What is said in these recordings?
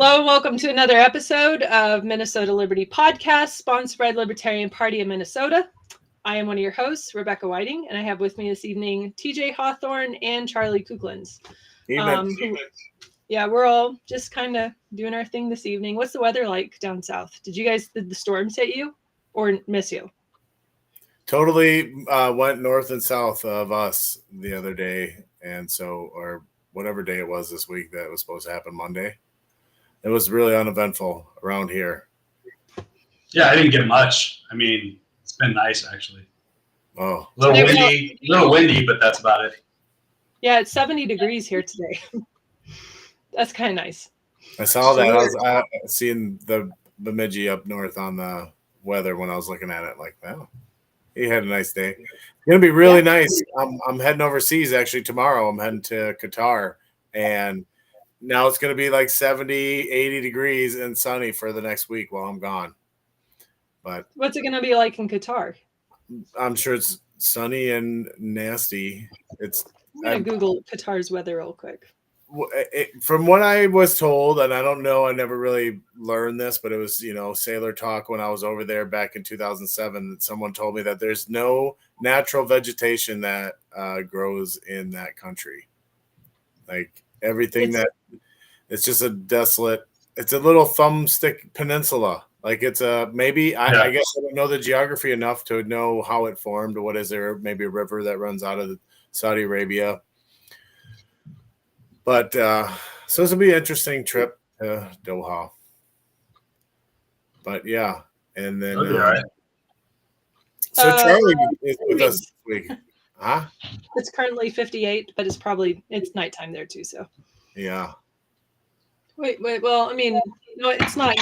Hello and welcome to another episode of Minnesota Liberty Podcast, sponsored by the Libertarian Party of Minnesota. I am one of your hosts, Rebecca Whiting, and I have with me this evening TJ Hawthorne and Charlie Kuklins. Yeah, we're all just kind of doing our thing this evening. What's the weather like down south? Did the storms hit you or miss you? Totally went north and south of us the other day, and so, or whatever day it was this week that was supposed to happen Monday. It was really uneventful around here. Yeah, I didn't get much. I mean, it's been nice actually. Oh, a little windy, but that's about it. Yeah, it's 70 degrees here today. That's kind of nice. I saw that. I was seeing the Bemidji up north on the weather when I was looking at it. Like, wow, he had a nice day. It's gonna be really nice. I'm heading overseas actually tomorrow. I'm heading to Qatar, and now it's going to be like 70, 80 degrees and sunny for the next week while I'm gone. But what's it going to be like in Qatar? I'm sure it's sunny and nasty. I'm going to Google Qatar's weather real quick. From what I was told, and I don't know, I never really learned this, but it was, sailor talk when I was over there back in 2007. Someone told me that there's no natural vegetation that grows in that country. Like everything it's just a desolate, it's a little thumbstick peninsula. Like it's I guess I don't know the geography enough to know how it formed. What is there? Maybe a river that runs out of Saudi Arabia. But so this will be an interesting trip to Doha. But yeah, and then so Charlie is with us this week. Huh? It's currently 58, but it's nighttime there too. So yeah. Wait. Well, I mean, no, it's not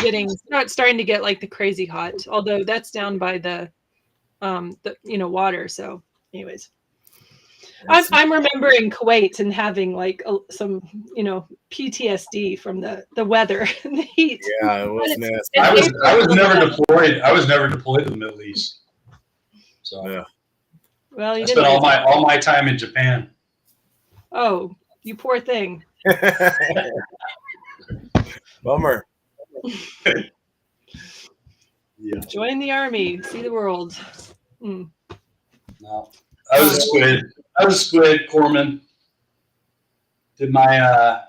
starting to get like the crazy hot. Although that's down by the water. So, anyways, I'm remembering Kuwait and having like some PTSD from the weather and the heat. Yeah, it was nasty. I was never deployed. I was never deployed to the Middle East. So yeah. Well, I spent all my time in Japan. Oh, you poor thing. Bummer. Yeah. Join the army, see the world. No, I was a squid corpsman. Did my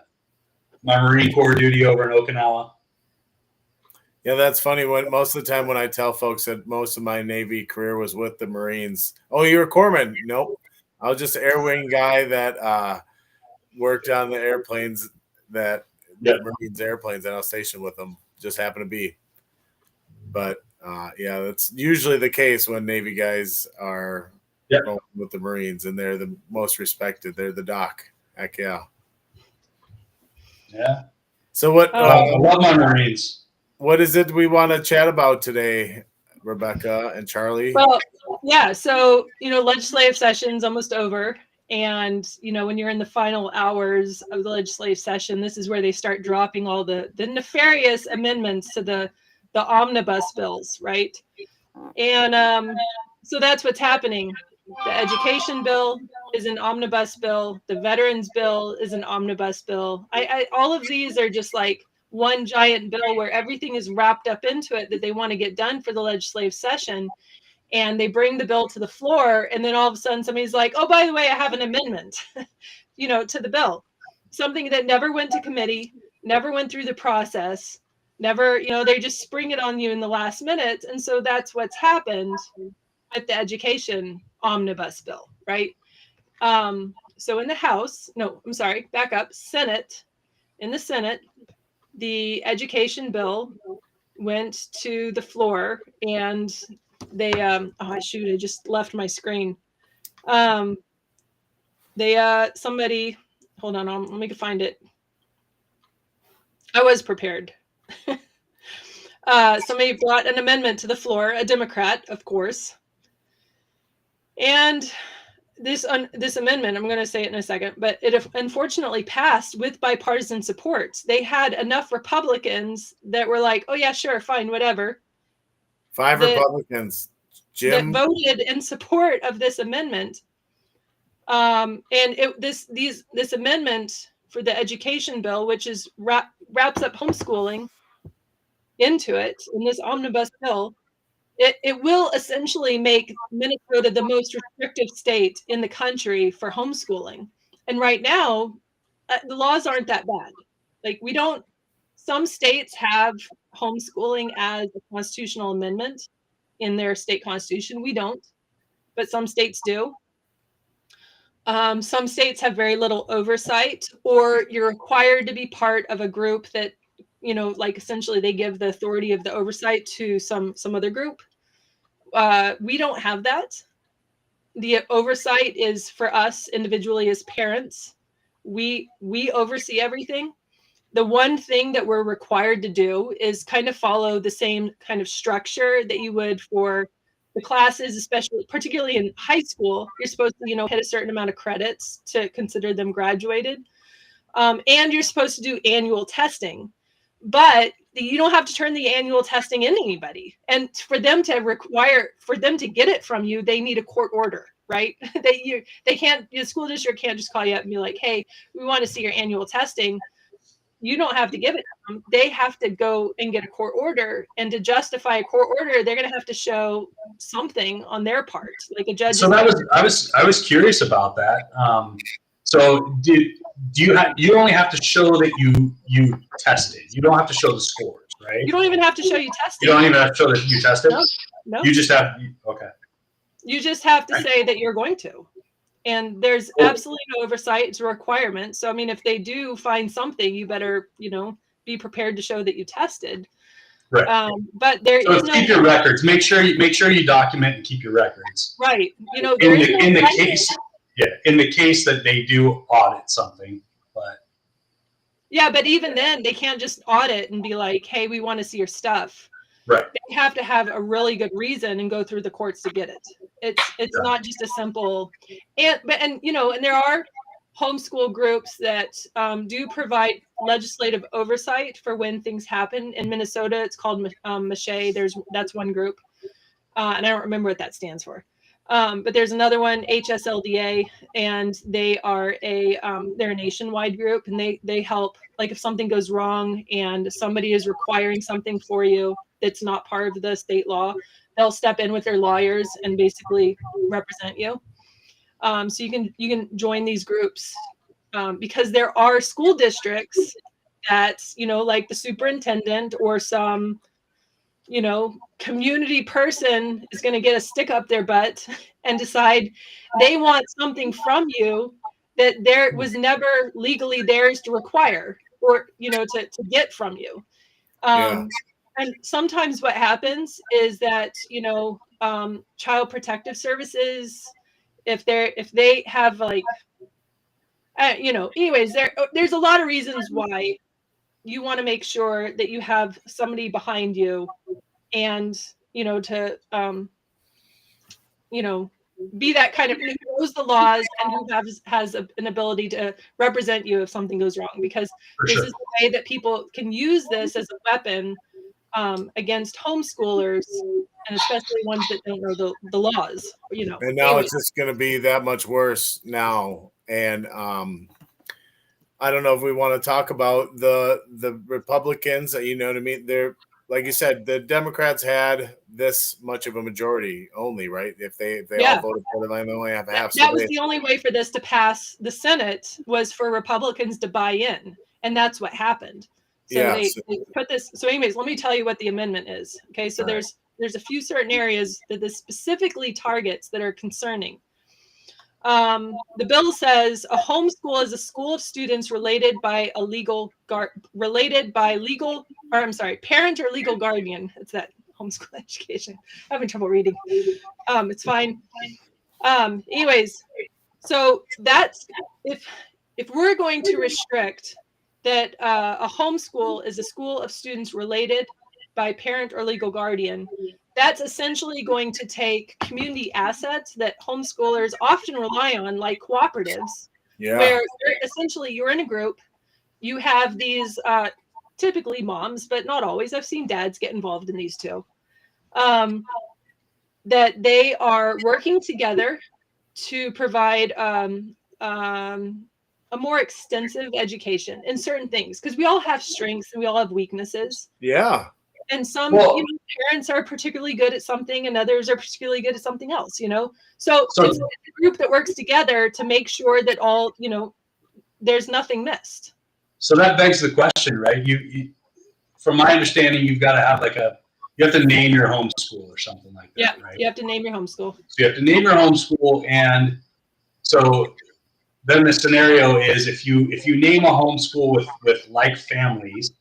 Marine Corps duty over in Okinawa. Yeah, that's funny. Most of the time when I tell folks that most of my Navy career was with the Marines. Oh, you were a corpsman? Nope. I was just an air wing guy that worked on the airplanes the Marines airplanes that I was stationed with them. Just happened to be. But that's usually the case when Navy guys are going with the Marines, and they're the most respected. They're the doc. Heck yeah. Yeah. So what? I love my Marines. What is it we want to chat about today, Rebecca and Charlie? Well, yeah. So, legislative session's almost over. And, when you're in the final hours of the legislative session, this is where they start dropping all the nefarious amendments to the omnibus bills, right? And so that's what's happening. The education bill is an omnibus bill. The veterans bill is an omnibus bill. All of these are just like one giant bill where everything is wrapped up into it that they want to get done for the legislative session. And they bring the bill to the floor, and then all of a sudden somebody's like, oh, by the way, I have an amendment, to the bill. Something that never went to committee, never went through the process, never, they just spring it on you in the last minute. And so that's what's happened with the education omnibus bill, right? So in the House, Senate, in the Senate, the education bill went to the floor, and they I just left my screen. Somebody, hold on, let me find it. I was prepared. Somebody brought an amendment to the floor, a Democrat, of course. And this amendment, I'm going to say it in a second, but it unfortunately passed with bipartisan support. They had enough Republicans that were like, oh yeah, sure, fine, whatever. 5 Republicans, Jim, that voted in support of this amendment. And this amendment for the education bill, which is wraps up homeschooling into it in this omnibus bill, it will essentially make Minnesota the most restrictive state in the country for homeschooling. And right now, the laws aren't that bad. Like some states have homeschooling as a constitutional amendment in their state constitution. We don't, but some states do. Some states have very little oversight, or you're required to be part of a group that, like essentially they give the authority of the oversight to some other group. We don't have that. The oversight is for us individually as parents. We oversee everything. The one thing that we're required to do is kind of follow the same kind of structure that you would for the classes, especially particularly in high school. You're supposed to, hit a certain amount of credits to consider them graduated. And you're supposed to do annual testing, but you don't have to turn the annual testing in to anybody. And for them to get it from you, they need a court order, right? They can't, the school district can't just call you up and be like, hey, we want to see your annual testing. You don't have to give it to them. They have to go and get a court order. And to justify a court order, they're going to have to show something on their part, like a judge. So I was curious about that. So do you only have to show that you tested? You don't have to show the scores, right? You don't even have to show you tested. You don't even have to show that you tested? No. You just have, okay. You just have to say that you're going to. And there's absolutely no oversight. It's a requirement. So, I mean, if they do find something, you better, be prepared to show that you tested. Right. But there is no. Keep your records. Make sure you document and keep your records. Right. In the case that they do audit something, but. Yeah, but even then, they can't just audit and be like, "Hey, we want to see your stuff." Right. They have to have a really good reason and go through the courts to get it. It's not just a simple, and there are homeschool groups that do provide legislative oversight for when things happen. In Minnesota, it's called MACHE. That's one group, and I don't remember what that stands for. But there's another one, HSLDA, and they are they're a nationwide group, and they help, like if something goes wrong and somebody is requiring something for you that's not part of the state law, they'll step in with their lawyers and basically represent you. So you can join these groups because there are school districts that, like the superintendent or some, community person is going to get a stick up their butt and decide they want something from you that there was never legally theirs to require or, to get from you. And sometimes what happens is that, Child Protective Services, if they have like, anyways, there's a lot of reasons why you want to make sure that you have somebody behind you and, to, be that kind of who knows the laws and who has an ability to represent you if something goes wrong, because this is the way that people can use this as a weapon against homeschoolers, and especially ones that don't know the laws, And now it's just going to be that much worse now. And I don't know if we want to talk about the Republicans. What I mean? They're, like you said, the Democrats had this much of a majority only, right? If they all voted for it, they only have half. That was the only way for this to pass the Senate, was for Republicans to buy in, and that's what happened. So they put this. So anyways, let me tell you what the amendment is. Okay, so there's a few certain areas that this specifically targets that are concerning. The bill says a homeschool is a school of students related by parent or legal guardian. It's that homeschool education. I'm having trouble reading. It's fine. Anyways, so that's if we're going to restrict that a homeschool is a school of students related by parent or legal guardian, that's essentially going to take community assets that homeschoolers often rely on, like cooperatives, where essentially you're in a group, you have these typically moms, but not always. I've seen dads get involved in these too, that they are working together to provide a more extensive education in certain things, because we all have strengths and we all have weaknesses. Yeah. And some, Well, parents are particularly good at something and others are particularly good at something else, So So- it's a group that works together to make sure that all, there's nothing missed. So that begs the question, right? You from my understanding, you've got to have you have to name your homeschool or something like that, Yeah, right? you have to name your homeschool. So you have to name your homeschool, and so then the scenario is if you name a homeschool with like families,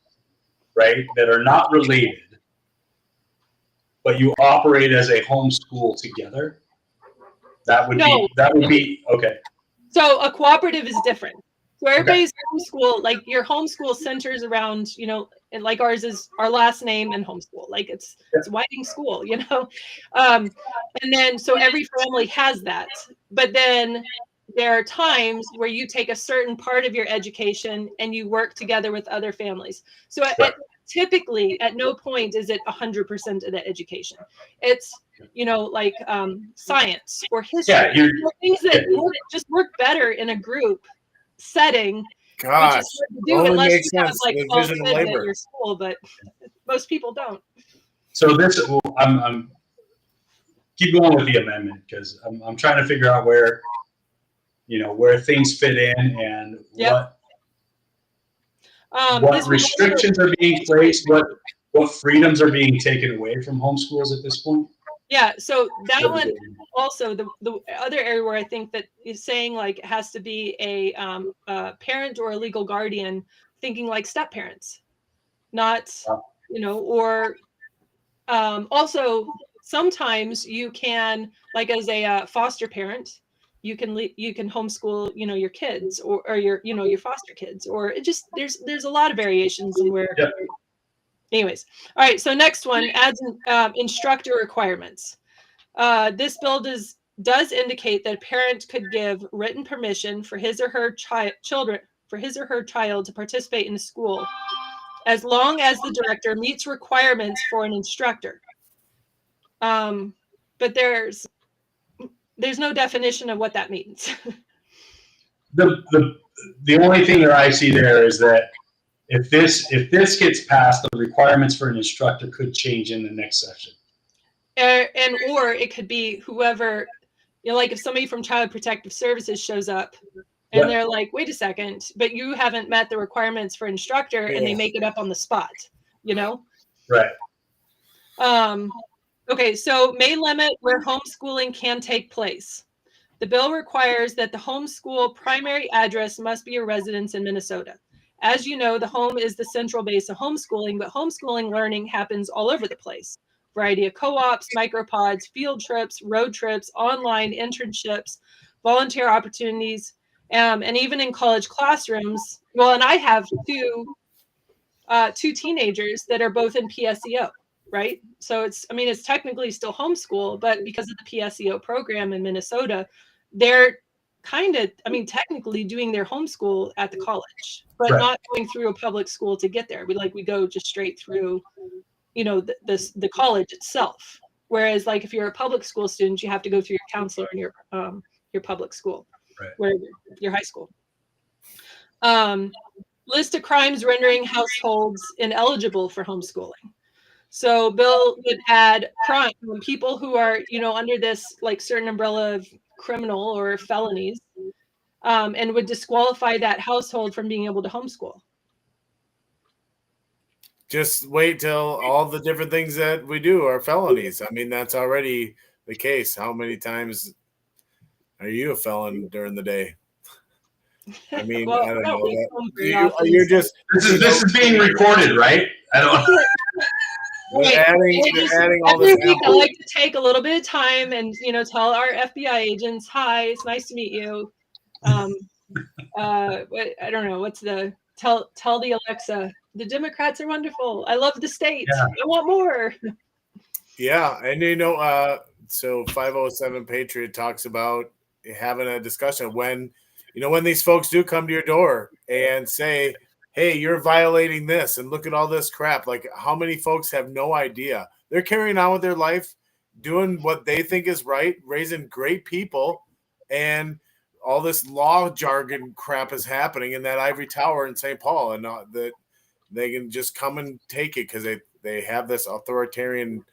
right, that are not related, but you operate as a homeschool together, that would be okay. So a cooperative is different. So everybody's homeschool, like your homeschool centers around, and like ours is our last name and homeschool. Like it's Whiting School, and then so every family has that. But then there are times where you take a certain part of your education and you work together with other families. So typically at no point is it 100% of the education. It's like science or history, things that just work better in a group setting. Gosh, which is hard to do only unless makes you have sense. like The 12 division of kids labor. at your school, but most people don't. So I'm keep going with the amendment because I'm trying to figure out where things fit in and what restrictions are being placed, what freedoms are being taken away from homeschools at this point. Yeah, so that one also, the other area where I think that is saying like it has to be a parent or a legal guardian, thinking like step parents, not or also sometimes you can, like as a foster parent, you can homeschool your kids or your your foster kids, or it just there's a lot of variations in where. Yep. Anyways, all right. So next one adds instructor requirements. This bill does indicate that a parent could give written permission for his or her child to participate in a school, as long as the director meets requirements for an instructor. But there's no definition of what that means. The only thing that I see there is that if this gets passed, the requirements for an instructor could change in the next session. Or it could be whoever, like if somebody from Child Protective Services shows up and they're like, wait a second, but you haven't met the requirements for instructor, and they make it up on the spot, Right. Okay, so may limit where homeschooling can take place. The bill requires that the homeschool primary address must be a residence in Minnesota. As you know, the home is the central base of homeschooling, but homeschooling learning happens all over the place. Variety of co-ops, micropods, field trips, road trips, online internships, volunteer opportunities, and even in college classrooms. Well, and I have two teenagers that are both in PSEO, right? So it's technically still homeschool, but because of the PSEO program in Minnesota, they're kind of, technically doing their homeschool at the college, but not going through a public school to get there. We go just straight through, the college itself. Whereas like if you're a public school student, you have to go through your counselor in your public school, where your high school. List of crimes rendering households ineligible for homeschooling. So bill would add crime when people who are, under this like certain umbrella of criminal or felonies, and would disqualify that household from being able to homeschool. Just wait till all the different things that we do are felonies. That's already the case. How many times are you a felon during the day? Well, I don't know. You're just this is being recorded, right? I don't. They're adding all every this. Week I like to take a little bit of time and tell our FBI agents, "Hi, it's nice to meet you." I don't know what's the tell the Alexa, the Democrats are wonderful. I love the state. Yeah. I want more. Yeah, and so 507 Patriot talks about having a discussion when these folks do come to your door and say, hey, you're violating this and look at all this crap. Like, how many folks have no idea? They're carrying on with their life, doing what they think is right, raising great people, and all this law jargon crap is happening in that ivory tower in St. Paul, and that they can just come and take it because they have this authoritarian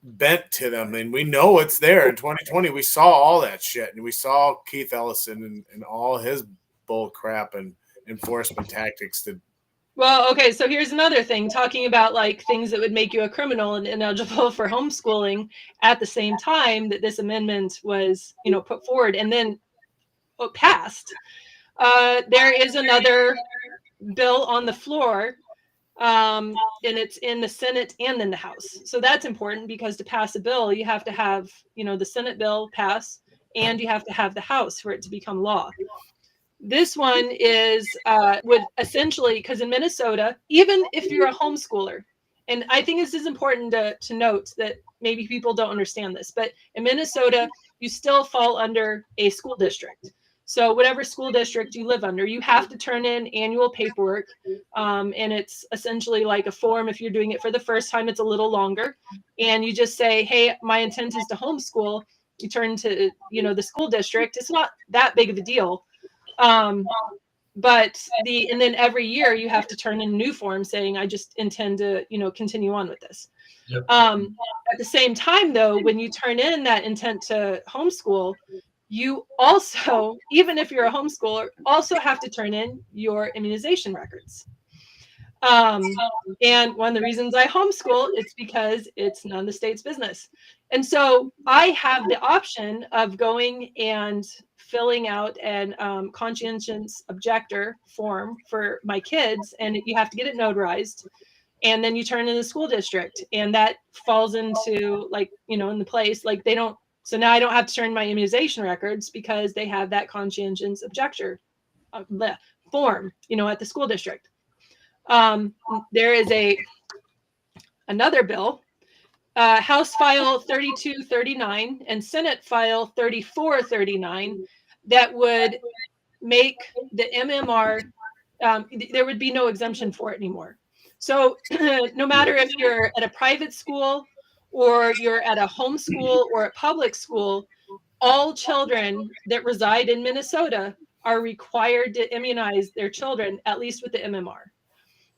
bent to them, and we know it's there. In 2020 we saw all that shit, and we saw Keith Ellison and all his bull crap and enforcement tactics to. Well, okay, so here's another thing, talking about like things that would make you a criminal and ineligible for homeschooling at the same time that this amendment was, put forward and then passed. There is another bill on the floor, and it's in the Senate and in the House. So that's important because to pass a bill, you have to have, the Senate bill pass, and you have to have the House for it to become law. This one would essentially, because in Minnesota, even if you're a homeschooler, and I think this is important to note that maybe people don't understand this, but in Minnesota, you still fall under a school district. So whatever school district you live under, you have to turn in annual paperwork. And it's essentially like a form. If you're doing it for the first time, it's a little longer. And you just say, hey, my intent is to homeschool. You turn to, the school district. It's not that big of a deal. But and then every year you have to turn in a new form saying, I just intend to, continue on with this. Yep. At the same time, though, when you turn in that intent to homeschool, you also, even if you're a homeschooler, also have to turn in your immunization records. And one of the reasons I homeschool, it's because it's none of the state's business. And so I have the option of going and filling out an conscientious objector form for my kids, and you have to get it notarized, and then you turn in the school district, and that falls into like, in the place, like they don't, so now I don't have to turn my immunization records because they have that conscientious objector form, at the school district. There is another bill, House File 3239 and Senate File 3439, that would make the MMR, there would be no exemption for it anymore. So no matter if you're at a private school or you're at a homeschool or a public school, all children that reside in Minnesota are required to immunize their children, at least with the MMR.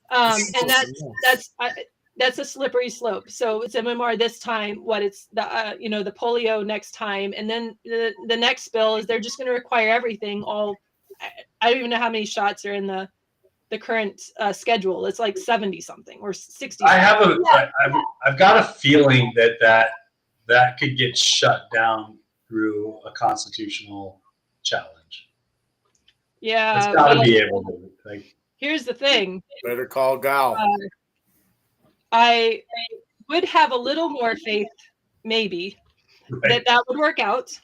And that's a slippery slope. So it's MMR this time, it's the the polio next time, and then the next bill is they're just going to require everything. I don't even know how many shots are in the current schedule. It's like 70 something or 60. I've got a feeling that could get shut down through a constitutional challenge. Yeah, it's got to be able to. Like, here's the thing. Better call Gal. I would have a little more faith, maybe, that would work out,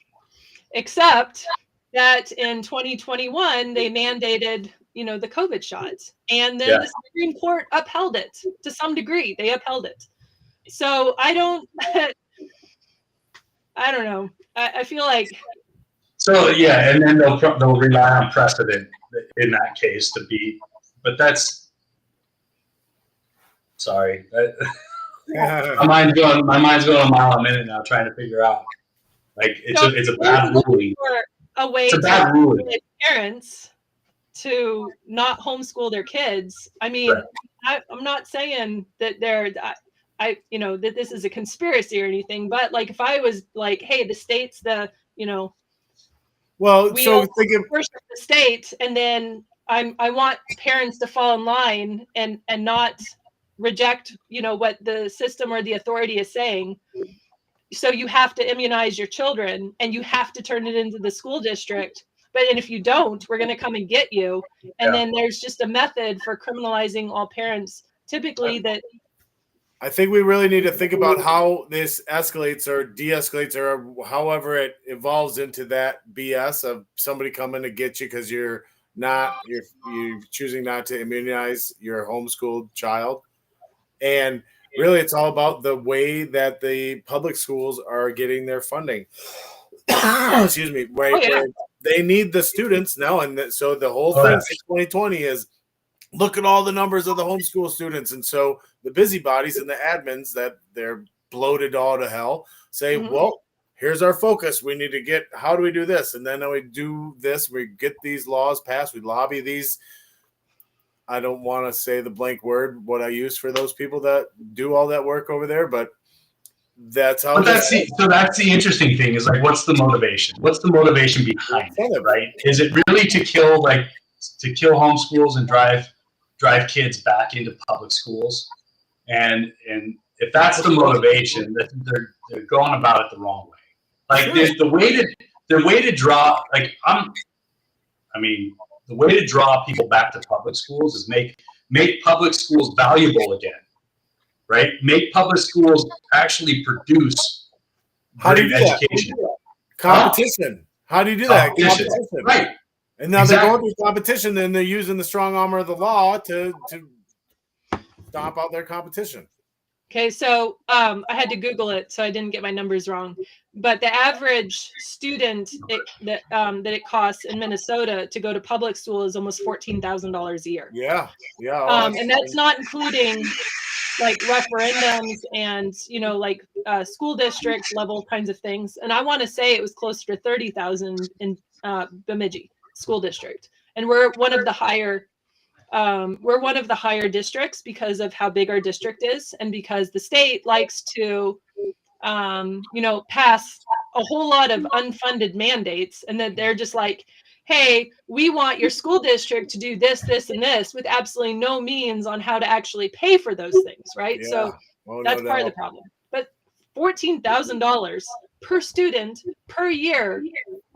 except that in 2021, they mandated, the COVID shots. And then the Supreme Court upheld it to some degree. They upheld it. So I don't know. I feel like. So, yeah, and then they'll rely on precedent in that case to be, but that's, sorry. My mind's going a mile a minute now trying to figure out. Like, it's a bad ruling. A way to get parents to not homeschool their kids. I mean, right. I'm not saying that that this is a conspiracy or anything, but like if I was like, hey, the state's well, we so worship the state, and then I want parents to fall in line and not reject, what the system or the authority is saying. So you have to immunize your children and you have to turn it into the school district. And if you don't, we're going to come and get you. And then there's just a method for criminalizing all parents. Typically I think we really need to think about how this escalates or de-escalates or however it evolves into that BS of somebody coming to get you because you're choosing not to immunize your homeschooled child. And really, it's all about the way that the public schools are getting their funding. Excuse me. Right. Oh, yeah. They need the students now. And so the whole thing in 2020 is look at all the numbers of the homeschool students. And so the busybodies and the admins that they're bloated all to hell say, well, here's our focus. We need to get, how do we do this? And then we do this, we get these laws passed, we lobby these. I don't want to say the blank word, what I use for those people that do all that work over there, but that's how. But that's the interesting thing is like, what's the motivation? What's the motivation behind it, right? Is it really to kill homeschools and drive kids back into public schools? And if that's the motivation, that they're going about it the wrong way. Like the way to draw, like the way to draw people back to public schools is make public schools valuable again, right? Make public schools actually produce great education. Competition. How do you do that? Competition. Right. And now they're going through competition, and they're using the strong arm of the law to stomp out their competition. Okay, so I had to Google it, so I didn't get my numbers wrong. But the average student that it costs in Minnesota to go to public school is almost $14,000 a year. Yeah. And that's not including like referendums and like school district level kinds of things. And I want to say it was closer to 30,000 in Bemidji school district, and we're one of the higher. We're one of the higher districts because of how big our district is, and because the state likes to, pass a whole lot of unfunded mandates, and then they're just like, hey, we want your school district to do this, this, and this, with absolutely no means on how to actually pay for those things, right? Yeah. So that's part of the problem. But $14,000 per student per year.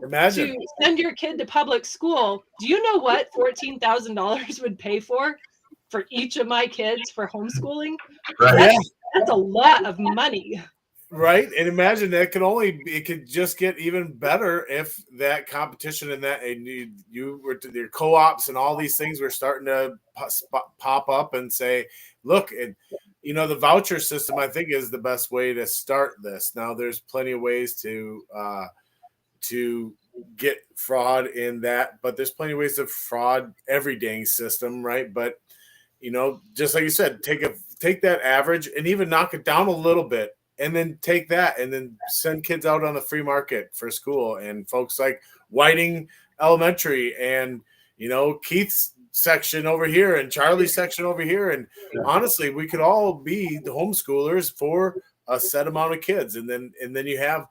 Imagine to send your kid to public school. Do you know what $14,000 would pay for each of my kids for homeschooling? Right. That's a lot of money. Right. And imagine it could just get even better if that competition and you were to your co-ops and all these things were starting to pop up and say, look, and the voucher system, I think, is the best way to start this. Now there's plenty of ways to get fraud in that, but there's plenty of ways to fraud every dang system, right? But just like you said, take that average and even knock it down a little bit, and then take that and then send kids out on the free market for school, and folks like Whiting Elementary and Keith's section over here and Charlie's section over here, and honestly, we could all be the homeschoolers for a set amount of kids, and then you have,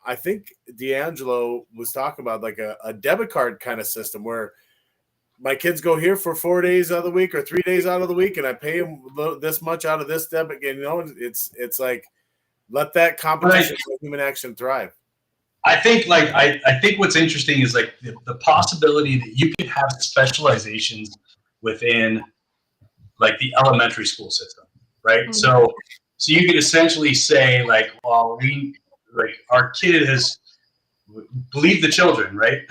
I think D'Angelo was talking about like a debit card kind of system where my kids go here for 4 days out of the week or 3 days out of the week, and I pay them this much out of this debit. It's like, let that competition for human action thrive. I think I think what's interesting is like the possibility that you could have specializations within like the elementary school system, right? Mm-hmm. So you could essentially say like, well, our kid has believe the children, right?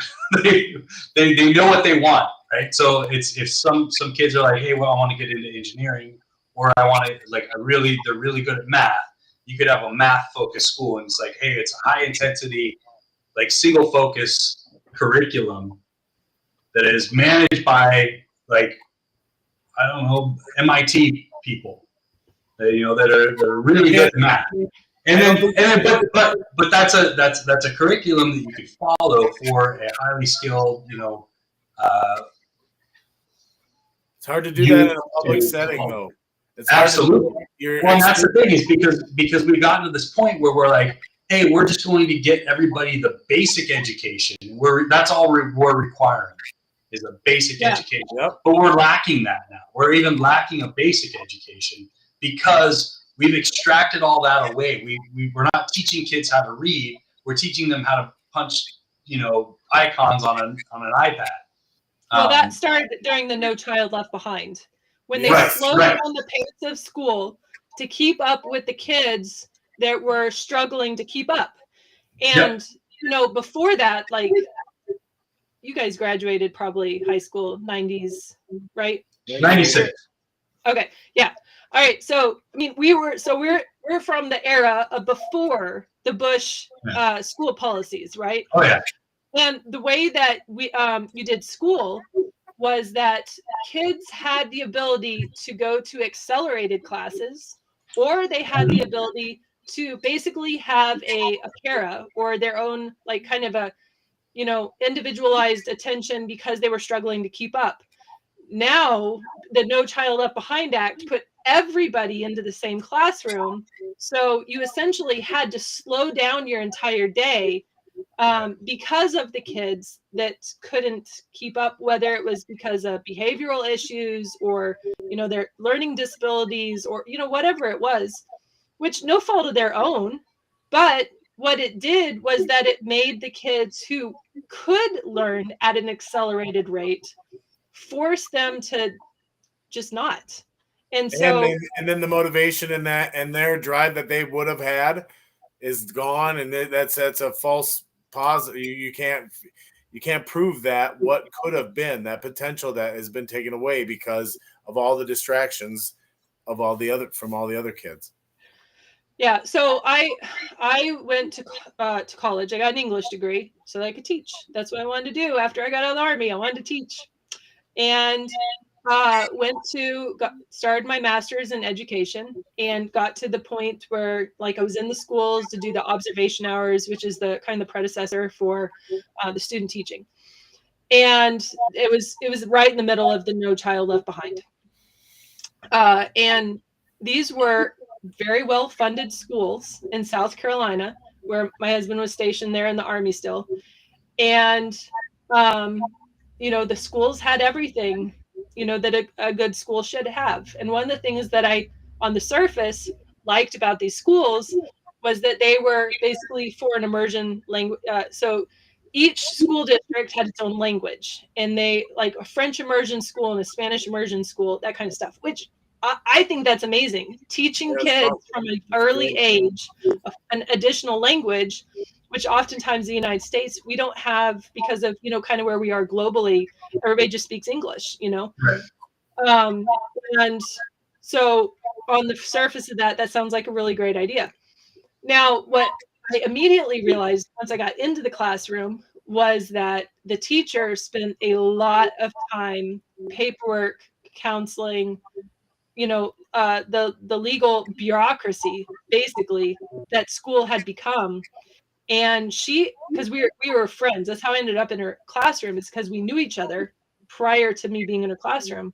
they know what they want, right? So it's if some kids are like, hey, well, I want to get into engineering, or I want to they're really good at math. You could have a math focused school, and it's like, hey, it's a high intensity, like single focus curriculum that is managed by like, I don't know, MIT people, that are really good at math. But that's a curriculum that you could follow for a highly skilled, it's hard to do that in a public setting, though. It's absolutely. Well, that's the thing is because we've gotten to this point where we're like, hey, we're just going to get everybody the basic education. That's all we're requiring is a basic education. Yep. But we're lacking that now. We're even lacking a basic education because we've extracted all that away. We're not teaching kids how to read. We're teaching them how to punch, icons on an iPad. Well, that started during the No Child Left Behind, when they slowed down the pace of school to keep up with the kids that were struggling to keep up. And, before that, like, you guys graduated probably high school 90s, right? 96. Okay. Yeah. All right. So, I mean, we're from the era of before the Bush school policies, right? Oh yeah. And the way that you did school was that kids had the ability to go to accelerated classes, or they had the ability to basically have a para or their own, like, kind of a, individualized attention because they were struggling to keep up. Now, the No Child Left Behind Act put everybody into the same classroom. So you essentially had to slow down your entire day because of the kids that couldn't keep up, whether it was because of behavioral issues or, their learning disabilities or, whatever it was, which no fault of their own. But what it did was that it made the kids who could learn at an accelerated rate force them to just not. And so, and then the motivation in that and their drive that they would have had is gone, and that's a false positive. You can't prove that what could have been, that potential that has been taken away because of all the distractions of all the other kids. yeah. So I went to college. I got an English degree so that I could teach. That's what I wanted to do after I got out of the Army. I wanted to teach, and started my master's in education, and got to the point where, like, I was in the schools to do the observation hours, which is the kind of the predecessor for the student teaching. And it was right in the middle of the No Child Left Behind. And these were very well funded schools in South Carolina, where my husband was stationed there in the Army still. And, the schools had everything, that a good school should have. And one of the things that I, on the surface, liked about these schools was that they were basically for an immersion language. So each school district had its own language, and they, like, a French immersion school and a Spanish immersion school, that kind of stuff, which I think that's amazing. Teaching kids from an early age an additional language, which oftentimes in the United States we don't have because of, kind of where we are globally. Everybody just speaks English, Right. And so on the surface of that sounds like a really great idea. Now, what I immediately realized once I got into the classroom was that the teacher spent a lot of time, paperwork, counseling, the legal bureaucracy, basically, that school had become. And because we were friends, that's how I ended up in her classroom, is because we knew each other prior to me being in her classroom.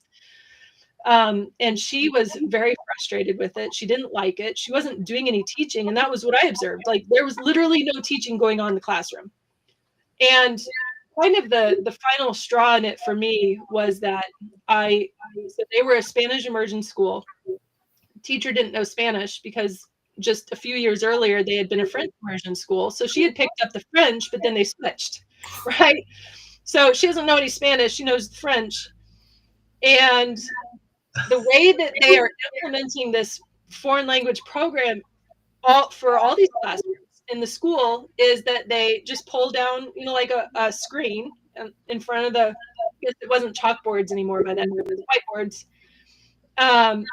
And she was very frustrated with it. She didn't like it. She wasn't doing any teaching. And that was what I observed. Like, there was literally no teaching going on in the classroom. And kind of the final straw in it for me was that so they were a Spanish immersion school. Teacher didn't know Spanish because just a few years earlier they had been a French immersion school. So she had picked up the French, but then they switched, right? So she doesn't know any Spanish. She knows French. And the way that they are implementing this foreign language program for all these classrooms in the school is that they just pull down, like a screen in front of I guess it wasn't chalkboards anymore by then, it was whiteboards. And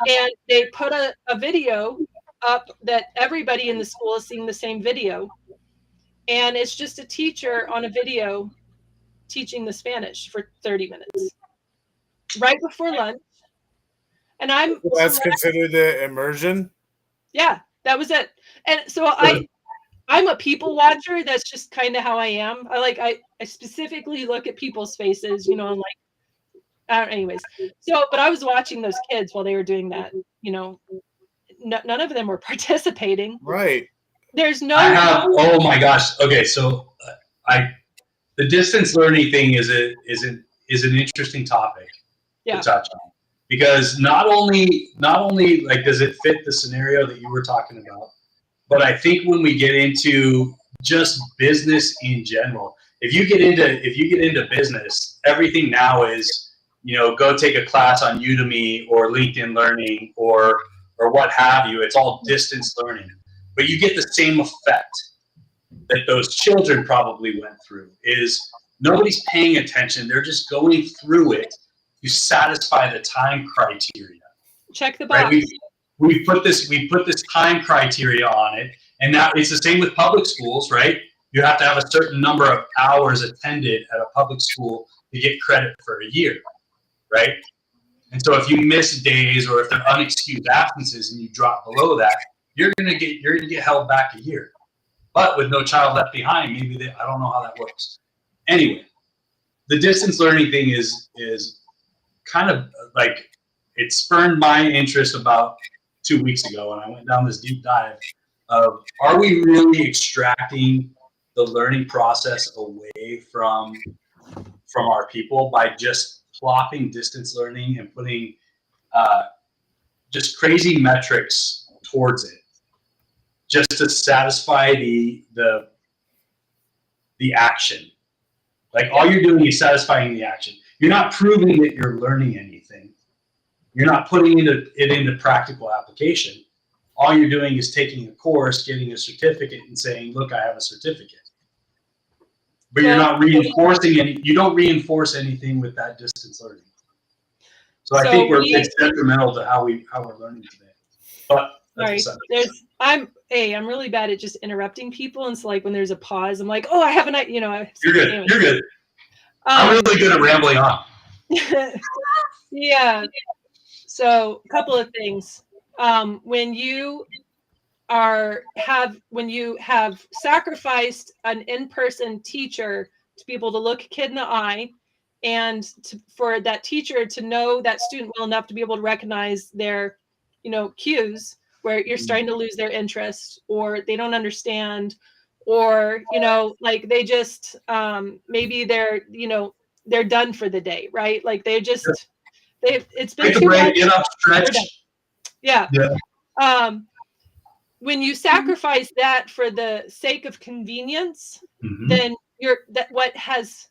they put a video up that everybody in the school is seeing the same video. And it's just a teacher on a video teaching the Spanish for 30 minutes right before lunch. And that's considered the immersion. Yeah, that was it. And so I'm a people watcher. That's just kind of how I am. I specifically look at people's faces, and like, anyways. So, but I was watching those kids while they were doing that, none of them were participating. Right. There's no. Oh my gosh. Okay. So the distance learning thing is an interesting topic to touch on, because not only like does it fit the scenario that you were talking about, but I think when we get into just business in general, if you get into business, everything now is, go take a class on Udemy or LinkedIn Learning or what have you. It's all distance learning, but you get the same effect that those children probably went through. Is nobody's paying attention. They're just going through it to satisfy the time criteria. Check the box. Right? We put this time criteria on it, and now it's the same with public schools, right? You have to have a certain number of hours attended at a public school to get credit for a year, right? And so if you miss days or if they're unexcused absences and you drop below that, you're gonna get held back a year. But with no child left behind, maybe I don't know how that works. Anyway, the distance learning thing is kind of like, it spurned my interest about 2 weeks ago, and I went down this deep dive of, are we really extracting the learning process away from our people by just plopping distance learning and putting just crazy metrics towards it, just to satisfy the action. Like, all you're doing is satisfying the action. You're not proving that you're learning anything. You're not putting it into practical application. All you're doing is taking a course, getting a certificate, and saying, look, I have a certificate. But you're not reinforcing you don't reinforce anything with that distance learning. So I think it's detrimental to how we're learning today. But I'm really bad at just interrupting people, and so like when there's a pause, I'm like, oh, I have You're good. Anyway. You're good. I'm really good at rambling on. Yeah. So a couple of things. When you have sacrificed an in-person teacher to be able to look a kid in the eye, and for that teacher to know that student well enough to be able to recognize their, cues where you're starting to lose their interest, or they don't understand, or, like they just, maybe they're done for the day, right? Like it's been too much. Get up, stretch. Yeah. When you sacrifice that for the sake of convenience, then what has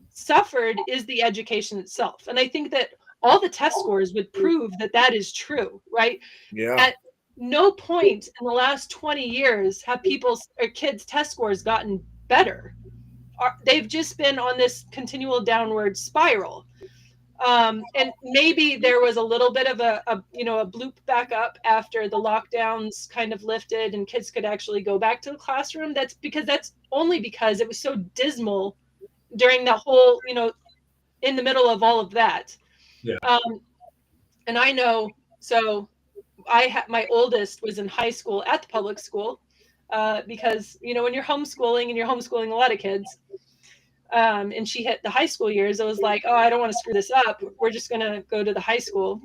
suffered is the education itself. And I think that all the test scores would prove that is true, right? Yeah. At no point in the last 20 years have kids' test scores gotten better. They've just been on this continual downward spiral. And maybe there was a little bit of a bloop back up after the lockdowns kind of lifted and kids could actually go back to the classroom. That's only because it was so dismal during that whole, in the middle of all of that. Yeah. And I know, so my oldest was in high school at the public school, because, when you're homeschooling a lot of kids, and she hit the high school years, it was like, oh, I don't want to screw this up. We're just going to go to the high school.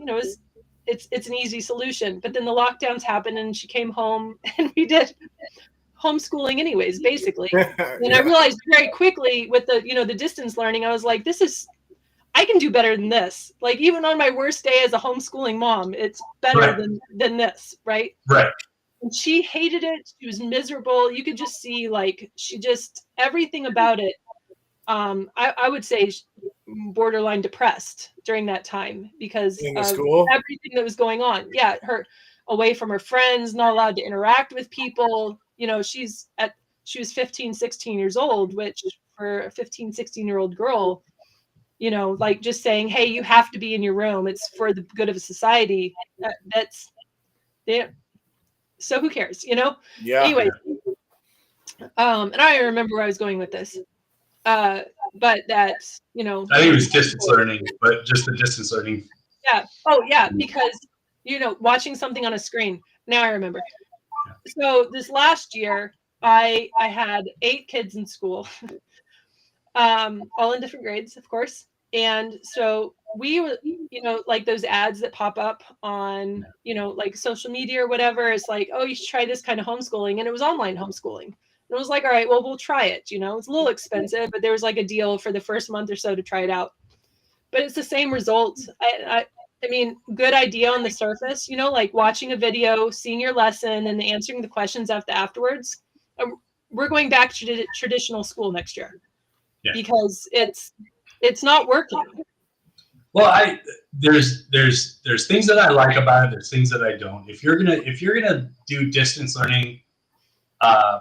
It's an easy solution. But then the lockdowns happened and she came home and we did homeschooling anyways, basically. And I realized very quickly with the distance learning, I was like, I can do better than this. Like, even on my worst day as a homeschooling mom, it's better than this. Right. Right. And she hated it. She was miserable. You could just see, like, everything about it. I would say borderline depressed during that time because of everything that was going on. Yeah, her away from her friends, not allowed to interact with people. She was 15, 16 years old, which for a 15, 16-year-old girl, like just saying, hey, you have to be in your room. It's for the good of society. So who cares, Yeah. Anyway, and I don't remember where I was going with this. But that's, I think it was distance learning, but just the distance learning. Yeah. Oh, yeah. Because, watching something on a screen. Now I remember. So this last year, I had 8 kids in school, all in different grades, of course. And so we were, like those ads that pop up on, like social media or whatever. It's like, oh, you should try this kind of homeschooling. And it was online homeschooling. And I was like, all right, well, we'll try it. It's a little expensive, but there was like a deal for the first month or so to try it out. But it's the same results. I mean, good idea on the surface, like watching a video, seeing your lesson and answering the questions afterwards. We're going back to traditional school next year because it's not working. Well, there's things that I like about it. There's things that I don't. If you're gonna do distance learning,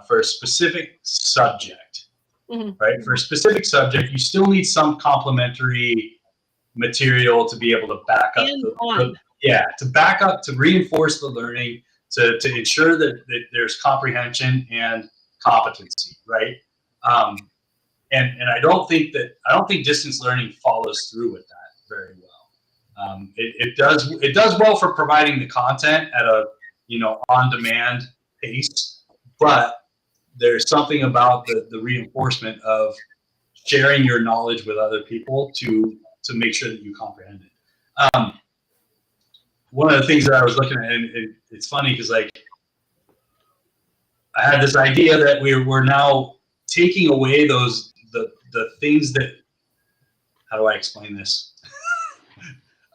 for a specific subject, right? For a specific subject, you still need some complementary material to be able to back up to reinforce the learning, to ensure that there's comprehension and competency, right? And I don't think distance learning follows through with that very well. It does well for providing the content at a on-demand pace, but there's something about the reinforcement of sharing your knowledge with other people to make sure that you comprehend it. One of the things that I was looking at, and it's funny because like I had this idea that we're now taking away the things that, how do I explain this?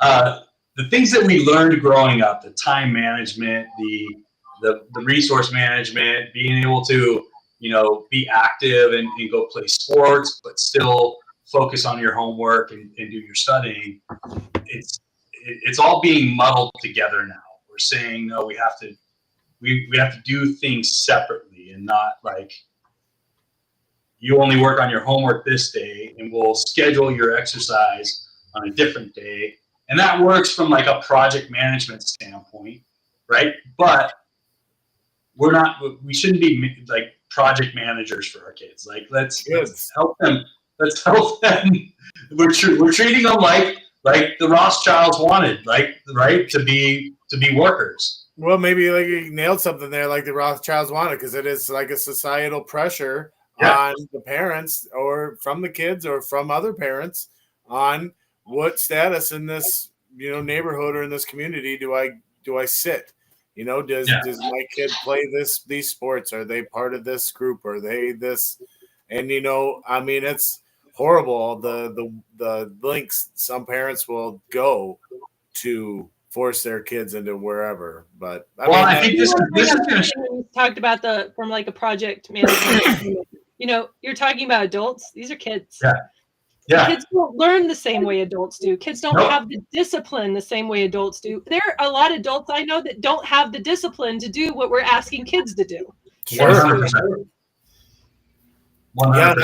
The things that we learned growing up, the time management, the resource management, being able to, be active and go play sports, but still focus on your homework and do your studying. It's all being muddled together now. We're saying, no, we have to do things separately and not like you only work on your homework this day and we'll schedule your exercise on a different day. And that works from like a project management standpoint, right? But we shouldn't be like project managers for our kids. Like let's help them. Let's help them. We're treating them like the Rothschilds wanted, like, right, to be workers. Well, maybe like you nailed something there, like the Rothschilds wanted, because it is like a societal pressure on the parents or from the kids or from other parents on what status in this, neighborhood or in this community do I sit? Does my kid play these sports? Are they part of this group? Are they this? And it's horrible the links some parents will go to force their kids into wherever. But I think this is talked about from like a project management. You're talking about adults. These are kids. Yeah. Kids don't learn the same way adults do. Kids don't have the discipline the same way adults do. There are a lot of adults I know that don't have the discipline to do what we're asking kids to do. Sure. 100%. Yeah,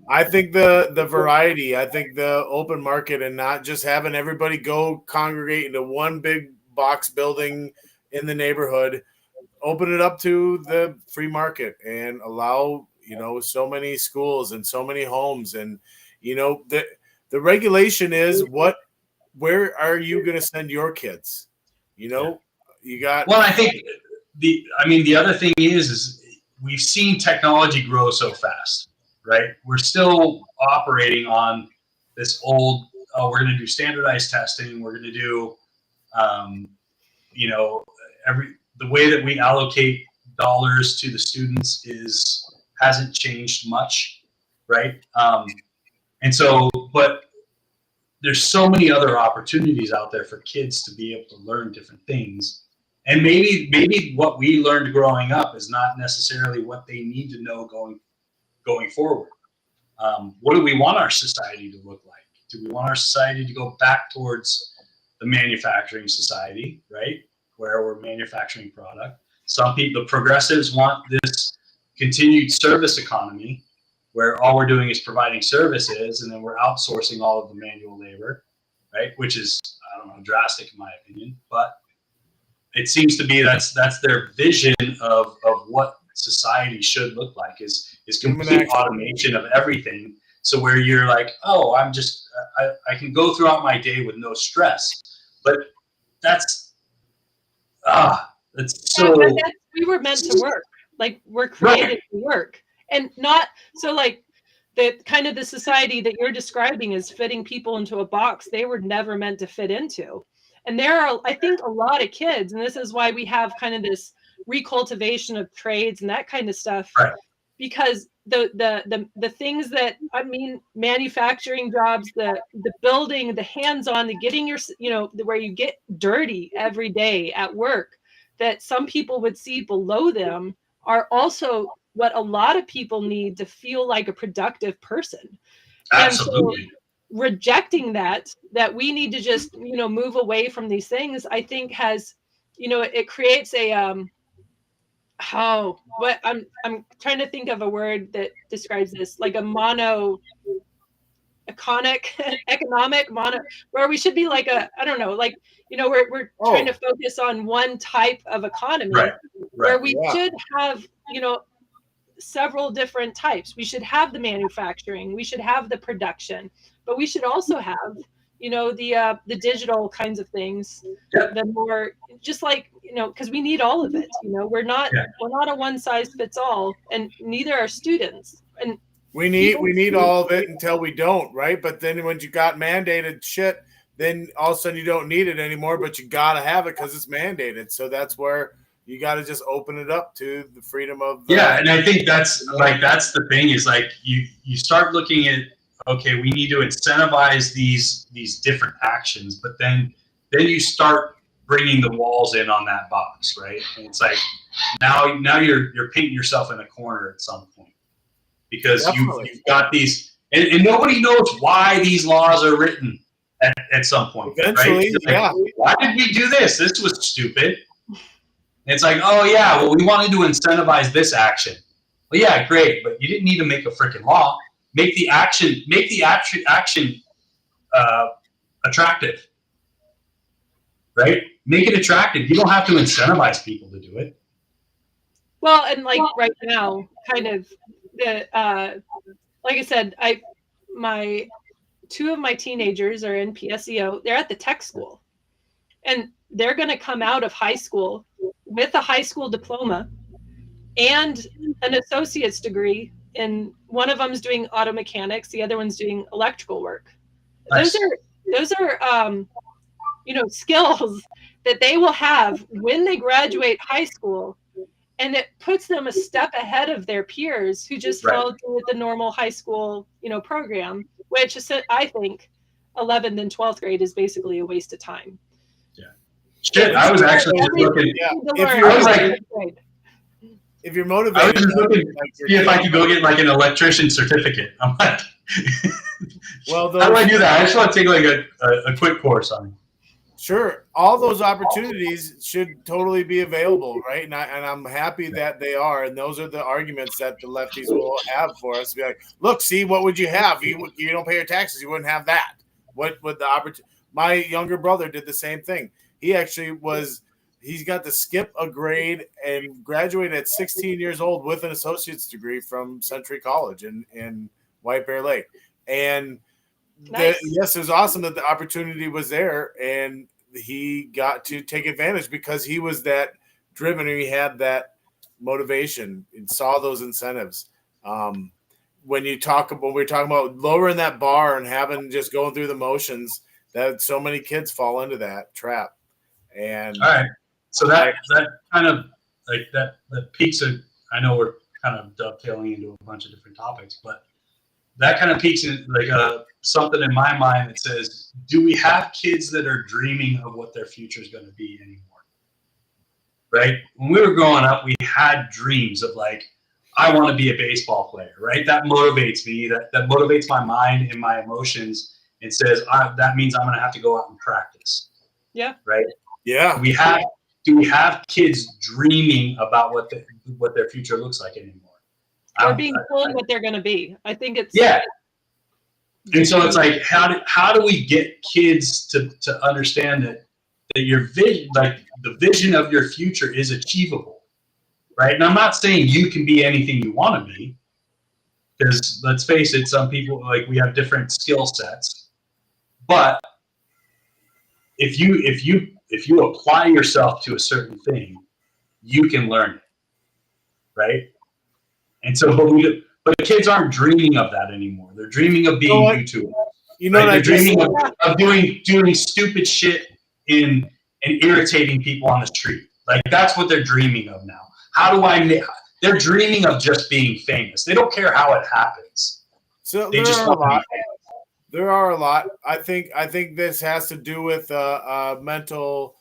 I think the variety, I think the open market and not just having everybody go congregate into one big box building in the neighborhood, open it up to the free market and allow, so many schools and so many homes. And, the regulation is where are you going to send your kids? You got. Well, I think the other thing is we've seen technology grow so fast. Right, we're still operating on this old. Oh, we're going to do standardized testing. We're going to do, the way that we allocate dollars to the students hasn't changed much, right? And so, but there's so many other opportunities out there for kids to be able to learn different things, and maybe what we learned growing up is not necessarily what they need to know going forward. What do we want our society to look like? Do we want our society to go back towards the manufacturing society, right? Where we're manufacturing product. Some people, the progressives, want this continued service economy where all we're doing is providing services and then we're outsourcing all of the manual labor, right? Which is, I don't know, drastic in my opinion, but it seems to be that's their vision of what society should look like is complete automation of everything. So where you're like, oh, I can go throughout my day with no stress, but that's so. We were meant to work. Like we're created to work, and not so like the kind of the society that you're describing is fitting people into a box they were never meant to fit into. And there are, I think, a lot of kids, and this is why we have kind of this recultivation of trades and that kind of stuff, right. Because the things that, I mean, manufacturing jobs, the building, the hands-on, the getting your, where you get dirty every day at work, that some people would see below them are also what a lot of people need to feel like a productive person. Absolutely. And so rejecting that we need to just, move away from these things, I think has, it creates a, I'm trying to think of a word that describes this, like a economic mono, where we should be like I don't know, like, we're trying to focus on one type of economy, right. Where we should have, several different types. We should have the manufacturing, we should have the production, but we should also have, the digital kinds of things, Yep. the more, just like, because we need all of it. We're not Yeah. a one size fits all, and neither are students. And We need all of it until we don't, right? But then when you got mandated shit, then all of a sudden you don't need it anymore, but you gotta have it because it's mandated. So that's where you got to just open it up to the freedom of and I think that's the thing is like you start looking at, okay, we need to incentivize these different actions, but then you start bringing the walls in on that box, right? And it's like now you're painting yourself in a corner at some point, because you've got these, and nobody knows why these laws are written at some point. Eventually, right? Like, why did we do this? This was stupid. And it's like, oh yeah, well, we wanted to incentivize this action. Well, yeah, great, but you didn't need to make a freaking law. Make the action attractive, right? Make it attractive. You don't have to incentivize people to do it. Well, and like right now, kind of the like I said, two of my teenagers are in PSEO. They're at the tech school, and they're going to come out of high school with a high school diploma and an associate's degree. And one of them's doing auto mechanics, the other one's doing electrical work. Nice. Those are skills that they will have when they graduate high school, and it puts them a step ahead of their peers who just followed through with the normal high school program, which is, I think 11th and 12th grade is basically a waste of time. Shit, I was actually just looking. If you're motivated, I was just looking to see if I could go get like an electrician certificate. I'm like, well, how do I do that? I just want to take like a quick course on it. Sure, all those opportunities should totally be available, right? And I'm happy that they are. And those are the arguments that the lefties will have for us. Be like, look, see, what would you have? You don't pay your taxes, you wouldn't have that. What would the opportunity? My younger brother did the same thing. He actually he's got to skip a grade and graduate at 16 years old with an associate's degree from Century College in White Bear Lake. And nice. yes, it was awesome that the opportunity was there, and he got to take advantage because he was that driven and he had that motivation and saw those incentives. When we're talking about lowering that bar and having just going through the motions, that so many kids fall into that trap. And all right, so that kind of like that peaks. I know we're kind of dovetailing into a bunch of different topics, but that kind of peaks in like something in my mind that says, do we have kids that are dreaming of what their future is going to be anymore? Right? When we were growing up, we had dreams of like, I want to be a baseball player, right? That motivates me. That motivates my mind and my emotions, and says that means I'm going to have to go out and practice. Yeah. Right. Yeah. Do we have kids dreaming about what their future looks like anymore? Or being told what they're going to be. I think it's And so it's like, how do we get kids to understand that your vision, like the vision of your future, is achievable, right? And I'm not saying you can be anything you want to be, because let's face it, some people, like, we have different skill sets, but if you apply yourself to a certain thing, you can learn it, right? And so, but the kids aren't dreaming of that anymore. They're dreaming of being YouTubers. They're dreaming of doing stupid shit and irritating people on the street. Like, that's what they're dreaming of now. They're dreaming of just being famous. They don't care how it happens. So they just want to be famous. There are a lot. I think this has to do with mental.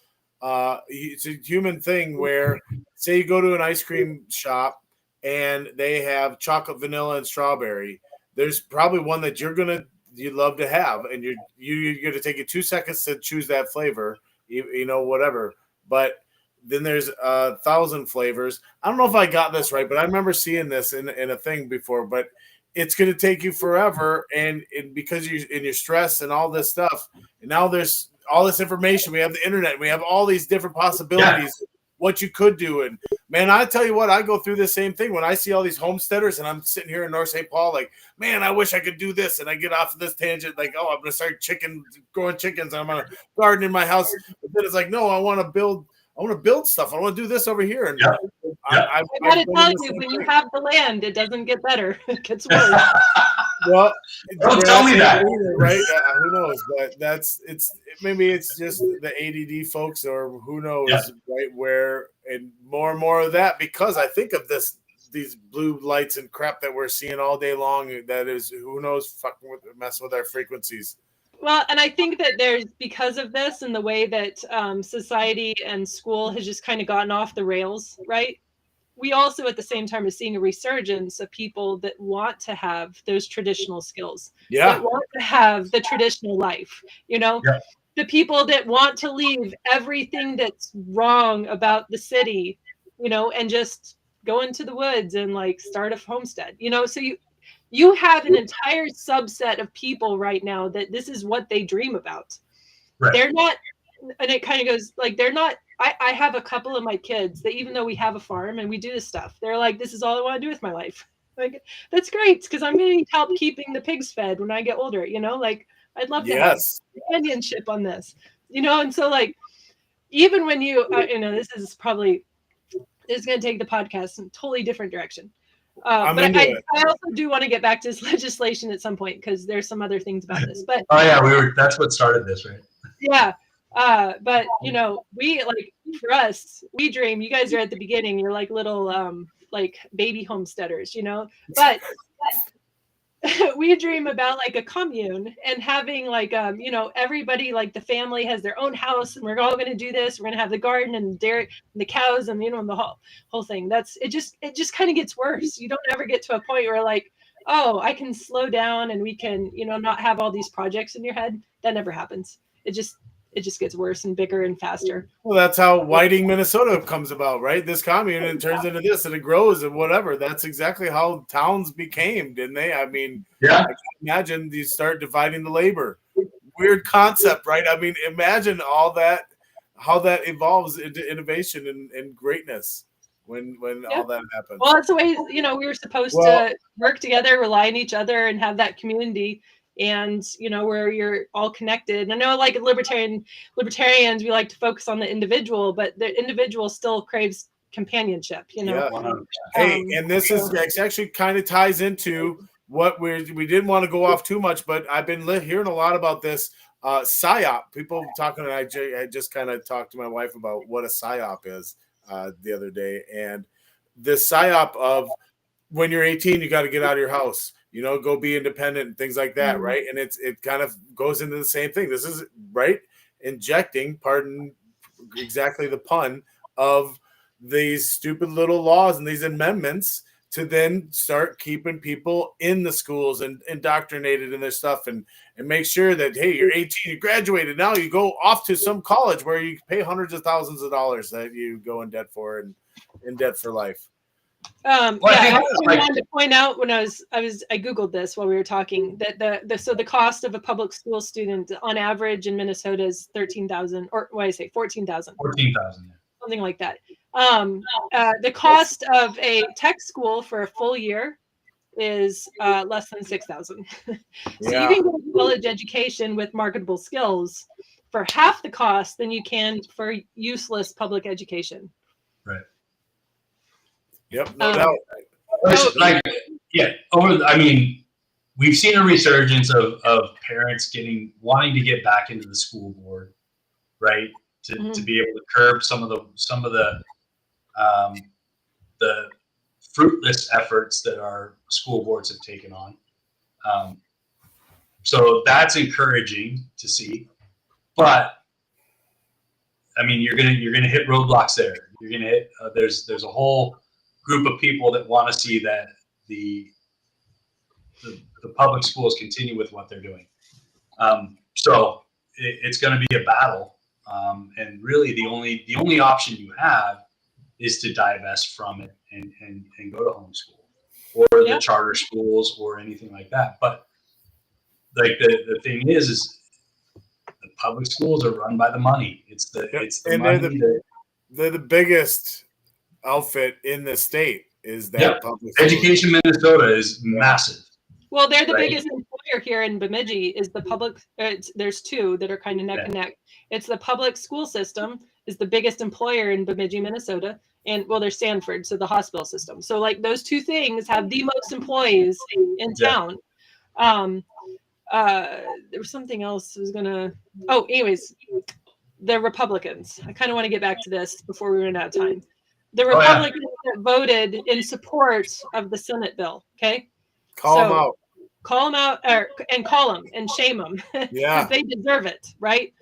It's a human thing where, say, you go to an ice cream shop and they have chocolate, vanilla, and strawberry. There's probably one that you'd love to have, and you're going to take you 2 seconds to choose that flavor, whatever. But then there's 1,000 flavors. I don't know if I got this right, but I remember seeing this in a thing before. But it's going to take you forever, and because you're stressed and all this stuff. And now there's all this information. We have the internet. We have all these different possibilities. what you could do. And man, I tell you what, I go through the same thing when I see all these homesteaders and I'm sitting here in North St. Paul, like, man, I wish I could do this. And I get off of this tangent, like, oh, I'm going to start growing chickens and I'm going to garden in my house. But then it's like, no, I want to build stuff. I want to do this over here. And I gotta tell you, when you have the land, it doesn't get better. It gets worse. Well, don't tell me that. Right? Who knows? But maybe it's just the ADD folks, or who knows, right? Where and more of that, because I think of these blue lights and crap that we're seeing all day long. That is, who knows, fucking mess with our frequencies. Well, and I think that there's, because of this and the way that society and school has just kind of gotten off the rails, right? We also at the same time are seeing a resurgence of people that want to have those traditional skills, that want to have the traditional life, the people that want to leave everything that's wrong about the city, and just go into the woods and like start a homestead, so you have an entire subset of people right now that this is what they dream about. Right. They're not, and it kind of goes like, they're not, I have a couple of my kids that, even though we have a farm and we do this stuff, they're like, this is all I want to do with my life. Like, that's great, because I'm going to need help keeping the pigs fed when I get older, like I'd love to have companionship on this, and so like, even when this is going to take the podcast in a totally different direction. But I also do want to get back to this legislation at some point, because there's some other things about this. But that's what started this, right? Yeah. But we, like, for us, we dream. You guys are at the beginning. You're like little like baby homesteaders, but we dream about like a commune and having like everybody, like the family has their own house, and we're all going to do this. We're going to have the garden and the dairy and the cows and and the whole thing. It just kind of gets worse. You don't ever get to a point where like, oh, I can slow down and we can not have all these projects in your head. That never happens. It just gets worse and bigger and faster. Well, that's how Whiting, Minnesota comes about, right? This commune, and it turns into this, and it grows and whatever. That's exactly how towns became, didn't they? I mean, I can imagine you start dividing the labor. Weird concept, right? I mean, imagine all that, how that evolves into innovation and greatness when all that happens. Well, it's the way, we were supposed to work together, rely on each other, and have that community. And where you're all connected. And I know, like libertarians, we like to focus on the individual, but the individual still craves companionship. Hey, and this is actually kind of ties into what we didn't want to go off too much, but I've been hearing a lot about this PSYOP. People talking, and I just kind of talked to my wife about what a PSYOP is the other day, and this PSYOP of when you're 18, you got to get out of your house. Go be independent and things like that, right? And it kind of goes into the same thing. This is right, injecting, pardon exactly the pun, of these stupid little laws and these amendments to then start keeping people in the schools and indoctrinated in their stuff and make sure that, hey, you're 18, you graduated, now you go off to some college where you pay hundreds of thousands of dollars that you go in debt for and in debt for life. I wanted to point out when I Googled this while we were talking that the cost of a public school student on average in Minnesota is $13,000, or what did I say, $14,000. $14,000, something like that. The cost of a tech school for a full year is less than $6,000. So you can go to college education with marketable skills for half the cost than you can for useless public education. Right. Yep, no doubt. We've seen a resurgence of parents wanting to get back into the school board, right? To be able to curb some of the fruitless efforts that our school boards have taken on. So that's encouraging to see, but I mean, you're gonna hit roadblocks there. You're gonna hit there's a whole group of people that want to see that the public schools continue with what they're doing. So it's going to be a battle, and really the only option you have is to divest from it and go to homeschool or the charter schools or anything like that. But like the thing is the public schools are run by the money. It's the money they're the biggest outfit in the state. Is that Yep. public school. Education Minnesota is massive. Well, they're the Right. biggest employer here in Bemidji. Is the public? There's two that are kind of neck and neck. It's the public school system is the biggest employer in Bemidji, Minnesota, and well, there's Sanford, so the hospital system. So like those two things have the most employees in town. There was something else I was gonna. Oh, anyways, the Republicans. I kind of want to get back to this before we run out of time. The Republicans that voted in support of the Senate bill. Okay. Call them out. Call them out, and call them and shame them. Yeah. Because they deserve it, right?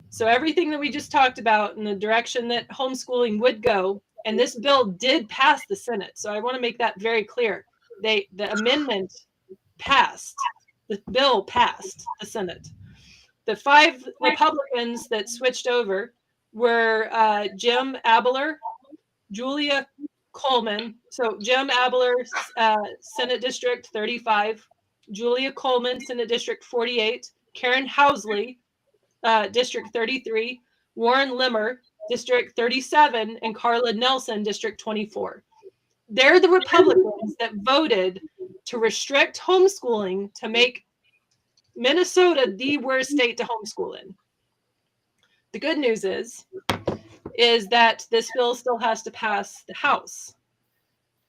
So everything that we just talked about in the direction that homeschooling would go, and this bill did pass the Senate. So I want to make that very clear. The amendment passed. The bill passed the Senate. The 5 Republicans that switched over were Jim Abeler, Julia Coleman. So Jim Abeler, Senate District 35, Julia Coleman, Senate District 48, Karen Housley, District 33, Warren Limmer, District 37, and Carla Nelson, District 24. They're the Republicans that voted to restrict homeschooling to make Minnesota the worst state to homeschool in. The good news is that this bill still has to pass the House.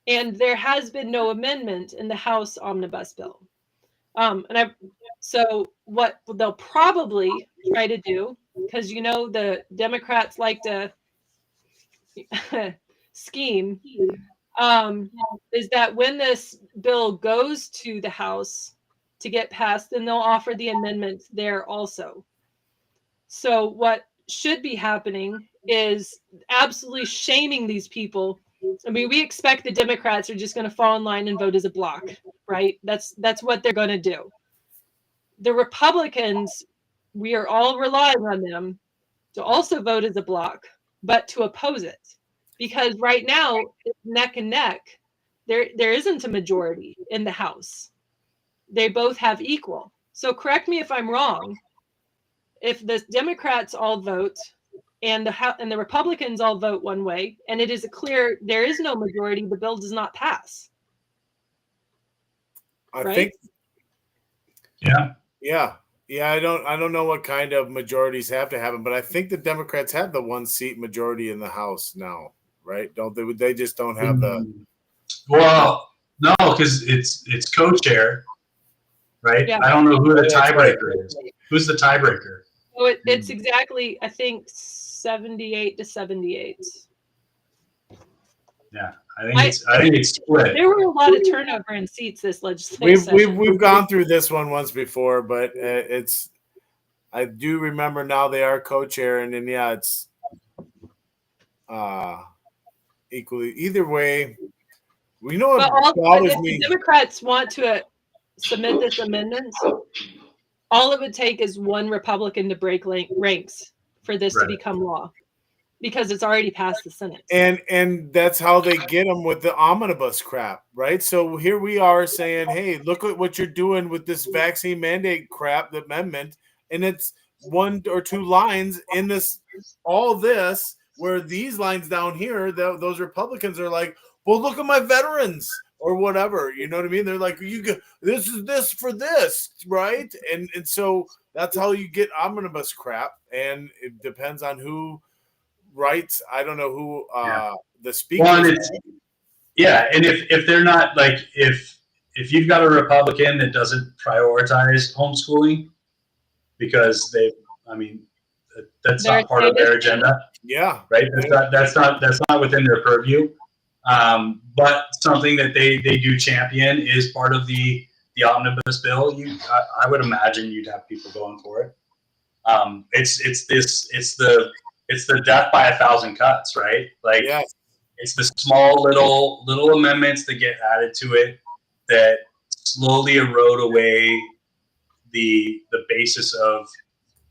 And there has been no amendment in the House omnibus bill. So what they'll probably try to do, because the Democrats like to scheme, is that when this bill goes to the House to get passed, then they'll offer the amendment there also. So what should be happening is absolutely shaming these people. I mean, we expect the Democrats are just going to fall in line and vote as a block, right? That's what they're going to do. The Republicans, we are all relying on them to also vote as a block, but to oppose it. Because right now, it's neck and neck. There isn't a majority in the House. They both have equal. So correct me if I'm wrong. If the Democrats all vote and the Republicans all vote one way, and it is clear there is no majority, the bill does not pass. I think. Yeah. I don't know what kind of majorities have to happen, but I think the Democrats have the 1-seat majority in the House now, right? Don't they? They just don't have the. Well, no, because it's co-chair, right? Yeah. I don't know who the tiebreaker is. Who's the tiebreaker? So it's exactly, I think, 78 to 78. Yeah, I think it's split. There were a lot of turnover in seats this legislative session. We've gone through this one once before, but I do remember now they are co-chairing, and yeah, it's equally either way. We know what bothers me. If the Democrats want to submit this amendment, all it would take is one Republican to break ranks for this to become law, because it's already passed the Senate. And that's how they get them with the omnibus crap, right? So here we are saying, hey, look at what you're doing with this vaccine mandate crap, the amendment, and it's 1 or 2 lines in this, all this, where these lines down here, those Republicans are like, well, look at my veterans or whatever, you know what I mean? They're like, this is this for this, right? And so that's how you get omnibus crap, and it depends on who writes. I don't know who the speaker. Well, and if they're not, like, if you've got a Republican that doesn't prioritize homeschooling because that's not part of their agenda. Yeah, right. That's not within their purview. But something that they do champion is part of the omnibus bill. I would imagine you'd have people going for it. It's the death by 1,000 cuts, right? Like, it's the small little amendments that get added to it that slowly erode away the basis of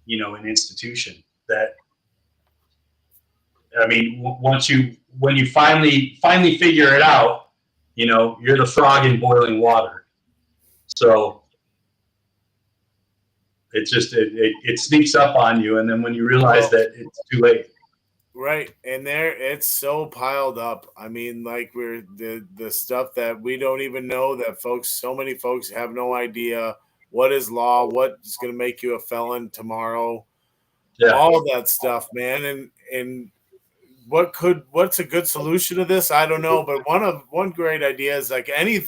an institution. That, I mean, when you finally figure it out, you're the frog in boiling water. So it's just it sneaks up on you, and then when you realize that it's too late. Right. And it's so piled up. I mean, like we're the stuff that we don't even know that so many folks have no idea what is law, what is going to make you a felon tomorrow, Yeah. all of that stuff, man. And what's a good solution to this? I don't know. But one great idea is like any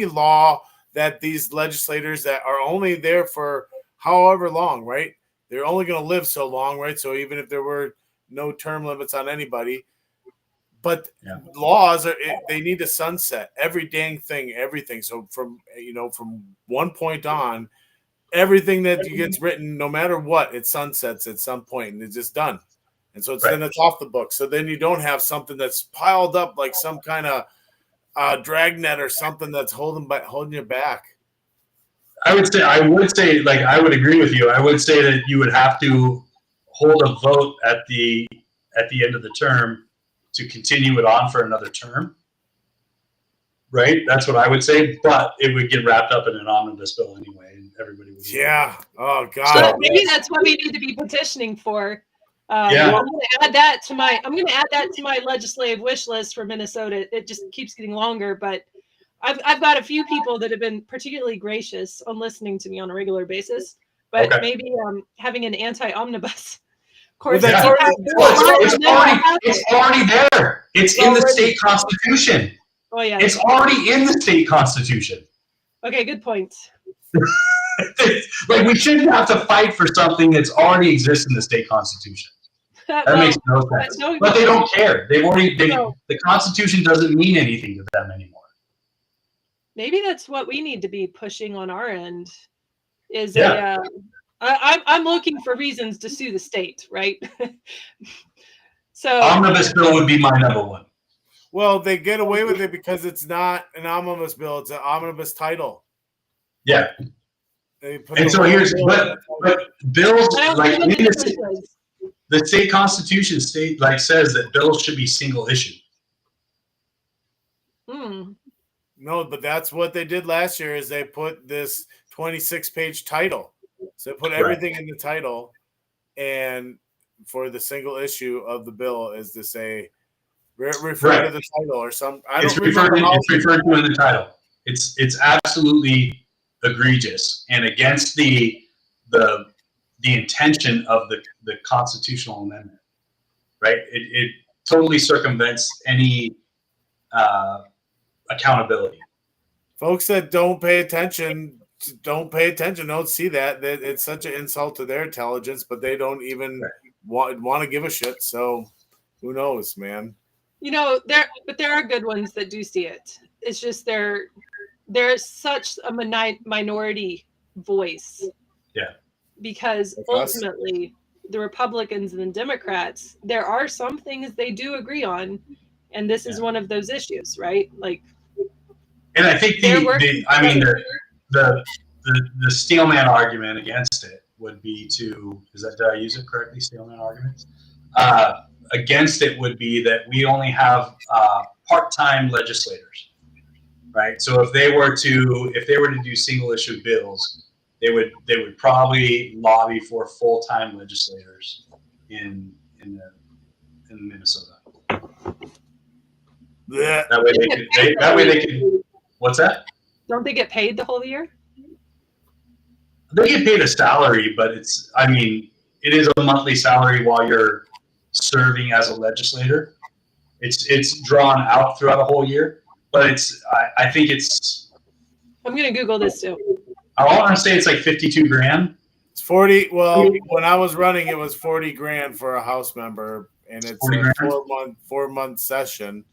law that these legislators that are only there for however long, right? They're only going to live so long, right? So even if there were no term limits on anybody, but laws they need to sunset every dang thing, everything. So from one point on, everything that gets written, no matter what, it sunsets at some point and it's just done. And so then it's off the book. So then you don't have something that's piled up like some kind of dragnet or something that's holding you back. I would say, like, I would agree with you. I would say that you would have to hold a vote at the end of the term to continue it on for another term. Right? That's what I would say. But it would get wrapped up in an omnibus bill anyway, and everybody would. Yeah. Oh God. So maybe that's what we need to be petitioning for. Yeah. I'm going to add that to my legislative wish list for Minnesota. It just keeps getting longer, but I've got a few people that have been particularly gracious on listening to me on a regular basis. But maybe having an anti-omnibus. Of course, it's already there. It's in the state constitution. Oh yeah, it's already in the state constitution. Okay, good point. Like, we shouldn't have to fight for something that's already exists in the state constitution. That makes no sense. But they don't care. The Constitution doesn't mean anything to them anymore. Maybe that's what we need to be pushing on our end. I'm looking for reasons to sue the state, right? So omnibus bill would be my number one. Well, they get away with it because it's not an omnibus bill; it's an omnibus title. Yeah. And so but bills, like, the state constitution says that bills should be single issue. No, but that's what they did last year is they put this 26-page title. So they put everything in the title, and for the single issue of the bill is to say refer to the title or some. It's referred to in the title. It's absolutely egregious and against the intention of the constitutional amendment, right? It totally circumvents any accountability. Folks that don't pay attention, don't see that it's such an insult to their intelligence, but they don't even want to give a shit. So who knows, man? There are good ones that do see it. It's just there's such a minority voice. Yeah. Because ultimately the Republicans and the Democrats, there are some things they do agree on, and this is one of those issues, right? Like, and I think the steelman argument against it would be did I use it correctly? Steelman arguments against it would be that we only have part-time legislators, right? So if they were to do single issue bills, they would probably lobby for full-time legislators in Minnesota. Yeah. That way they could. What's that? Don't they get paid the whole year? They get paid a salary, but it is a monthly salary while you're serving as a legislator. It's drawn out throughout a whole year, but I think it's. I'm gonna Google this too. I want to say it's like $52,000. It's 40. Well, when I was running, it was $40,000 for a House member, and it's a 4-month session.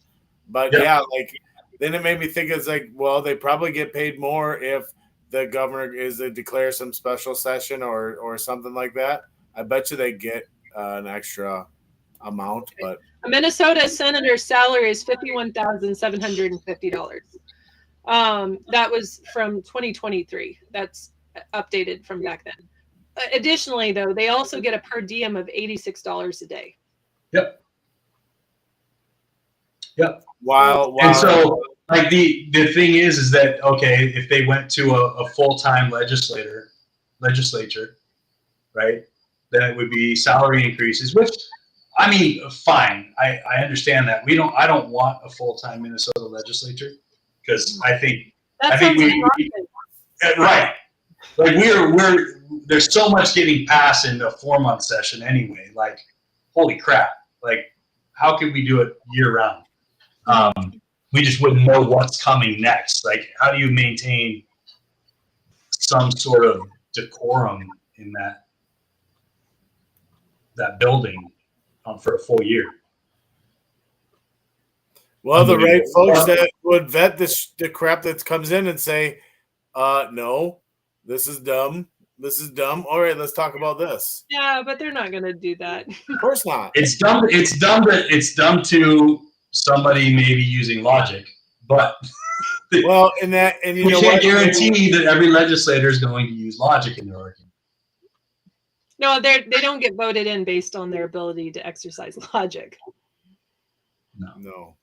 But then it made me think it's like, well, they probably get paid more if the governor declare some special session or something like that. I bet you they get an extra amount. But a Minnesota senator's salary is $51,750. That was from 2023. That's updated from back then. Additionally, though, they also get a per diem of $86 a day. Yep. Wow. And so, like, the thing is that, okay, if they went to a full-time legislature, right, then it would be salary increases, which I mean, fine. I understand that. I don't want a full-time Minnesota legislature because I think right. Like there's so much getting passed in a 4-month session anyway. Like, holy crap. Like, how can we do it year round? We just wouldn't know what's coming next. Like, how do you maintain some sort of decorum in that building for a full year? Well, the right folks that would vet the crap that comes in and say, no, this is dumb. This is dumb. All right, let's talk about this. Yeah, but they're not going to do that. Of course not. It's dumb. It's dumb to somebody maybe using logic, but well, and you we can't guarantee that every legislator is going to use logic in their argument. No, they don't get voted in based on their ability to exercise logic. No.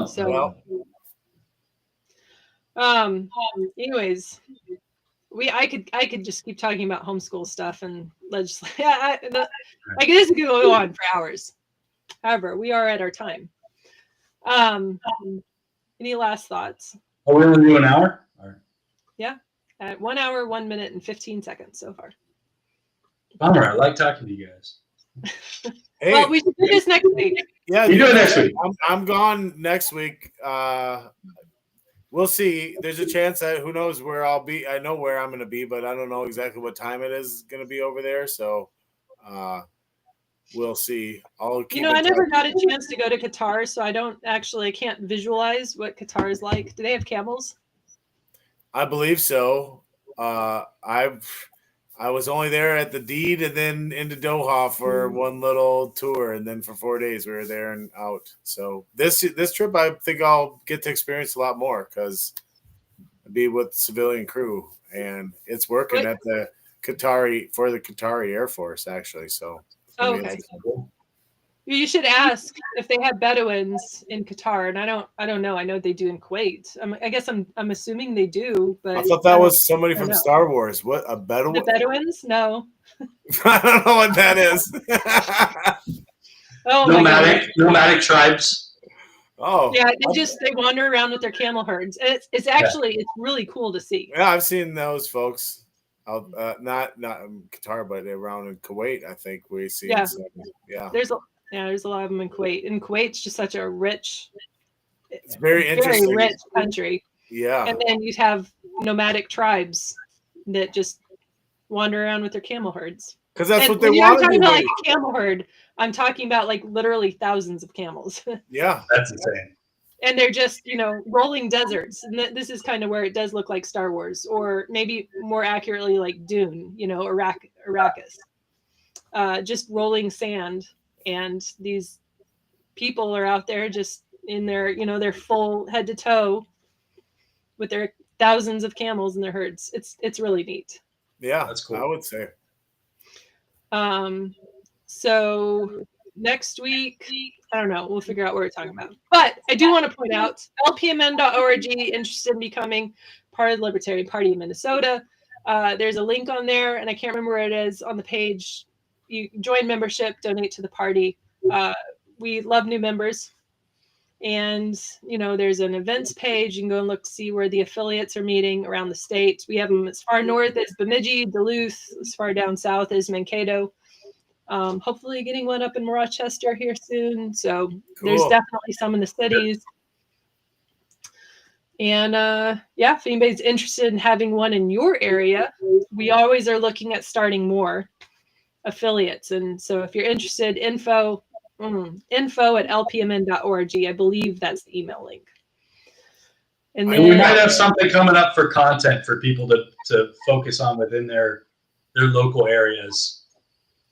So, anyways, I could just keep talking about homeschool stuff and legislation. I guess it could go on for hours. However, we are at our time. Any last thoughts? Oh, we're going to do an hour? All right. Yeah, at 1 hour, 1 minute, and 15 seconds so far. Bummer. I like talking to you guys. Hey, well, we should do this next week. Yeah, you do it next week. I'm gone next week. We'll see. There's a chance that who knows where I'll be. I know where I'm going to be, but I don't know exactly what time it is going to be over there. So we'll see. I never got a chance to go to Qatar, so I can't visualize what Qatar is like. Do they have camels? I believe so. I was only there at the deed and then into Doha for one little tour, and then for 4 days we were there and out. So this trip, I think I'll get to experience a lot more because I'll be with civilian crew, and it's working at the Qatari Air Force actually. So okay. You should ask if they have Bedouins in Qatar, and I don't know. I know they do in Kuwait. I guess I'm assuming they do, but I thought that was somebody from Star Wars. What, a Bedouin? The Bedouins? No. I don't know what that is. Oh, nomadic tribes. Oh, yeah. They wander around with their camel herds. It's actually it's really cool to see. Yeah, I've seen those folks. Not in Qatar, but around in Kuwait. I think we see. Yeah. Some, yeah. There's a lot of them in Kuwait. And Kuwait's just such a rich, it's very interesting, very rich country. Yeah. And then you'd have nomadic tribes that just wander around with their camel herds. Because that's what they want. I'm talking about like a camel herd. I'm talking about like literally thousands of camels. Yeah, that's insane. And they're just, rolling deserts. And this is kind of where it does look like Star Wars, or maybe more accurately like Dune, Arrakis. Just rolling sand. And these people are out there just in their, their full head to toe with their thousands of camels in their herds. It's really neat. Yeah, that's cool. I would say. So next week, I don't know. We'll figure out what we're talking about. But I do want to point out lpmn.org, interested in becoming part of the Libertarian Party of Minnesota. There's a link on there, and I can't remember where it is on the page. You join membership, donate to the party. We love new members. And, there's an events page. You can go and look to see where the affiliates are meeting around the state. We have them as far north as Bemidji, Duluth, as far down south as Mankato. Hopefully getting one up in Rochester here soon. So There's definitely some in the cities. And if anybody's interested in having one in your area, we always are looking at starting more affiliates. And so if you're interested, info at lpmn.org. I believe that's the email link. And then, we might have something coming up for content for people to focus on within their local areas.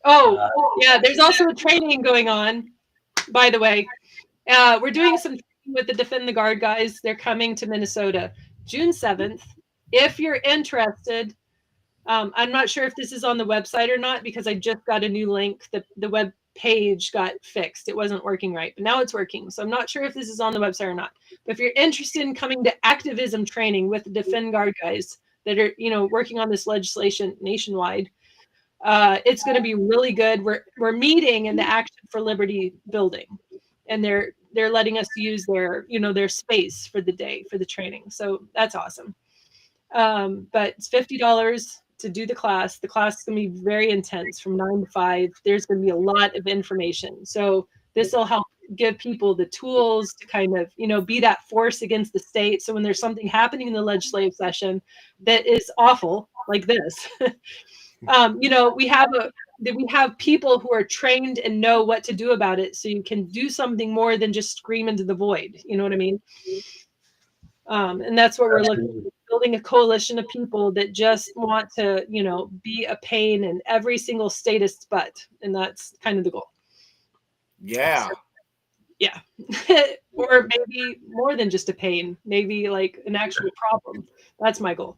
There's also a training going on, by the way. We're doing some training with the Defend the Guard guys. They're coming to Minnesota June 7th. If you're interested, I'm not sure if this is on the website or not, because I just got a new link. The web page got fixed. It wasn't working right, but now it's working. So I'm not sure if this is on the website or not. But if you're interested in coming to activism training with the Defend Guard guys that are, working on this legislation nationwide, It's going to be really good. We're meeting in the Action for Liberty building, and they're letting us use their their space for the day for the training. So that's awesome. But it's $50 to do the class. The class is going to be very intense from 9 to 5. There's going to be a lot of information. So this will help give people the tools to kind of, be that force against the state. So when there's something happening in the legislative session that is awful, like this, we have people who are trained and know what to do about it. So you can do something more than just scream into the void. You know what I mean? And that's what we're looking for, building a coalition of people that just want to, be a pain in every single statist's butt. And that's kind of the goal. Yeah. So, yeah. Or maybe more than just a pain, maybe like an actual problem. That's my goal.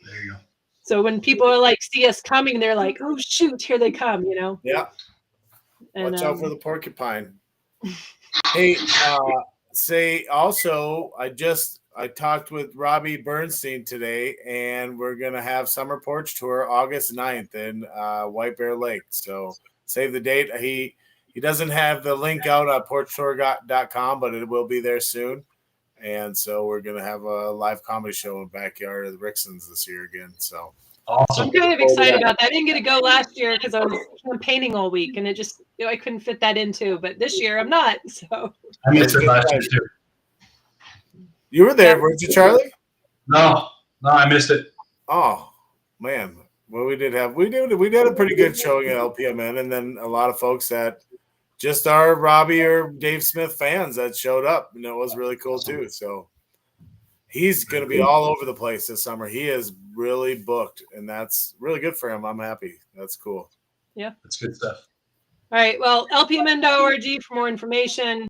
There you go. So when people are like, see us coming, they're like, oh, shoot, here they come, Yeah. And, watch out for the porcupine. Hey, say also, I talked with Robbie Bernstein today, and we're going to have summer porch tour August 9th in White Bear Lake. So save the date. He doesn't have the link out on porchtour.com, but it will be there soon. And so we're going to have a live comedy show in the backyard of the Ricksons this year again. So awesome. I'm kind of excited about that. I didn't get to go last year because I was campaigning all week, and it just, I couldn't fit that in too. But this year I'm not. So I missed it last year too. you were there, weren't you, Charlie? No, I missed it. Oh man. Well, we did a pretty good showing at LPMN, and then a lot of folks that just are Robbie or Dave Smith fans that showed up, and it was really cool too. So he's going to be all over the place this summer. He is really booked, and that's really good for him. I'm happy. That's cool. Yeah, that's good stuff. All right. Well, lpmn.org for more information.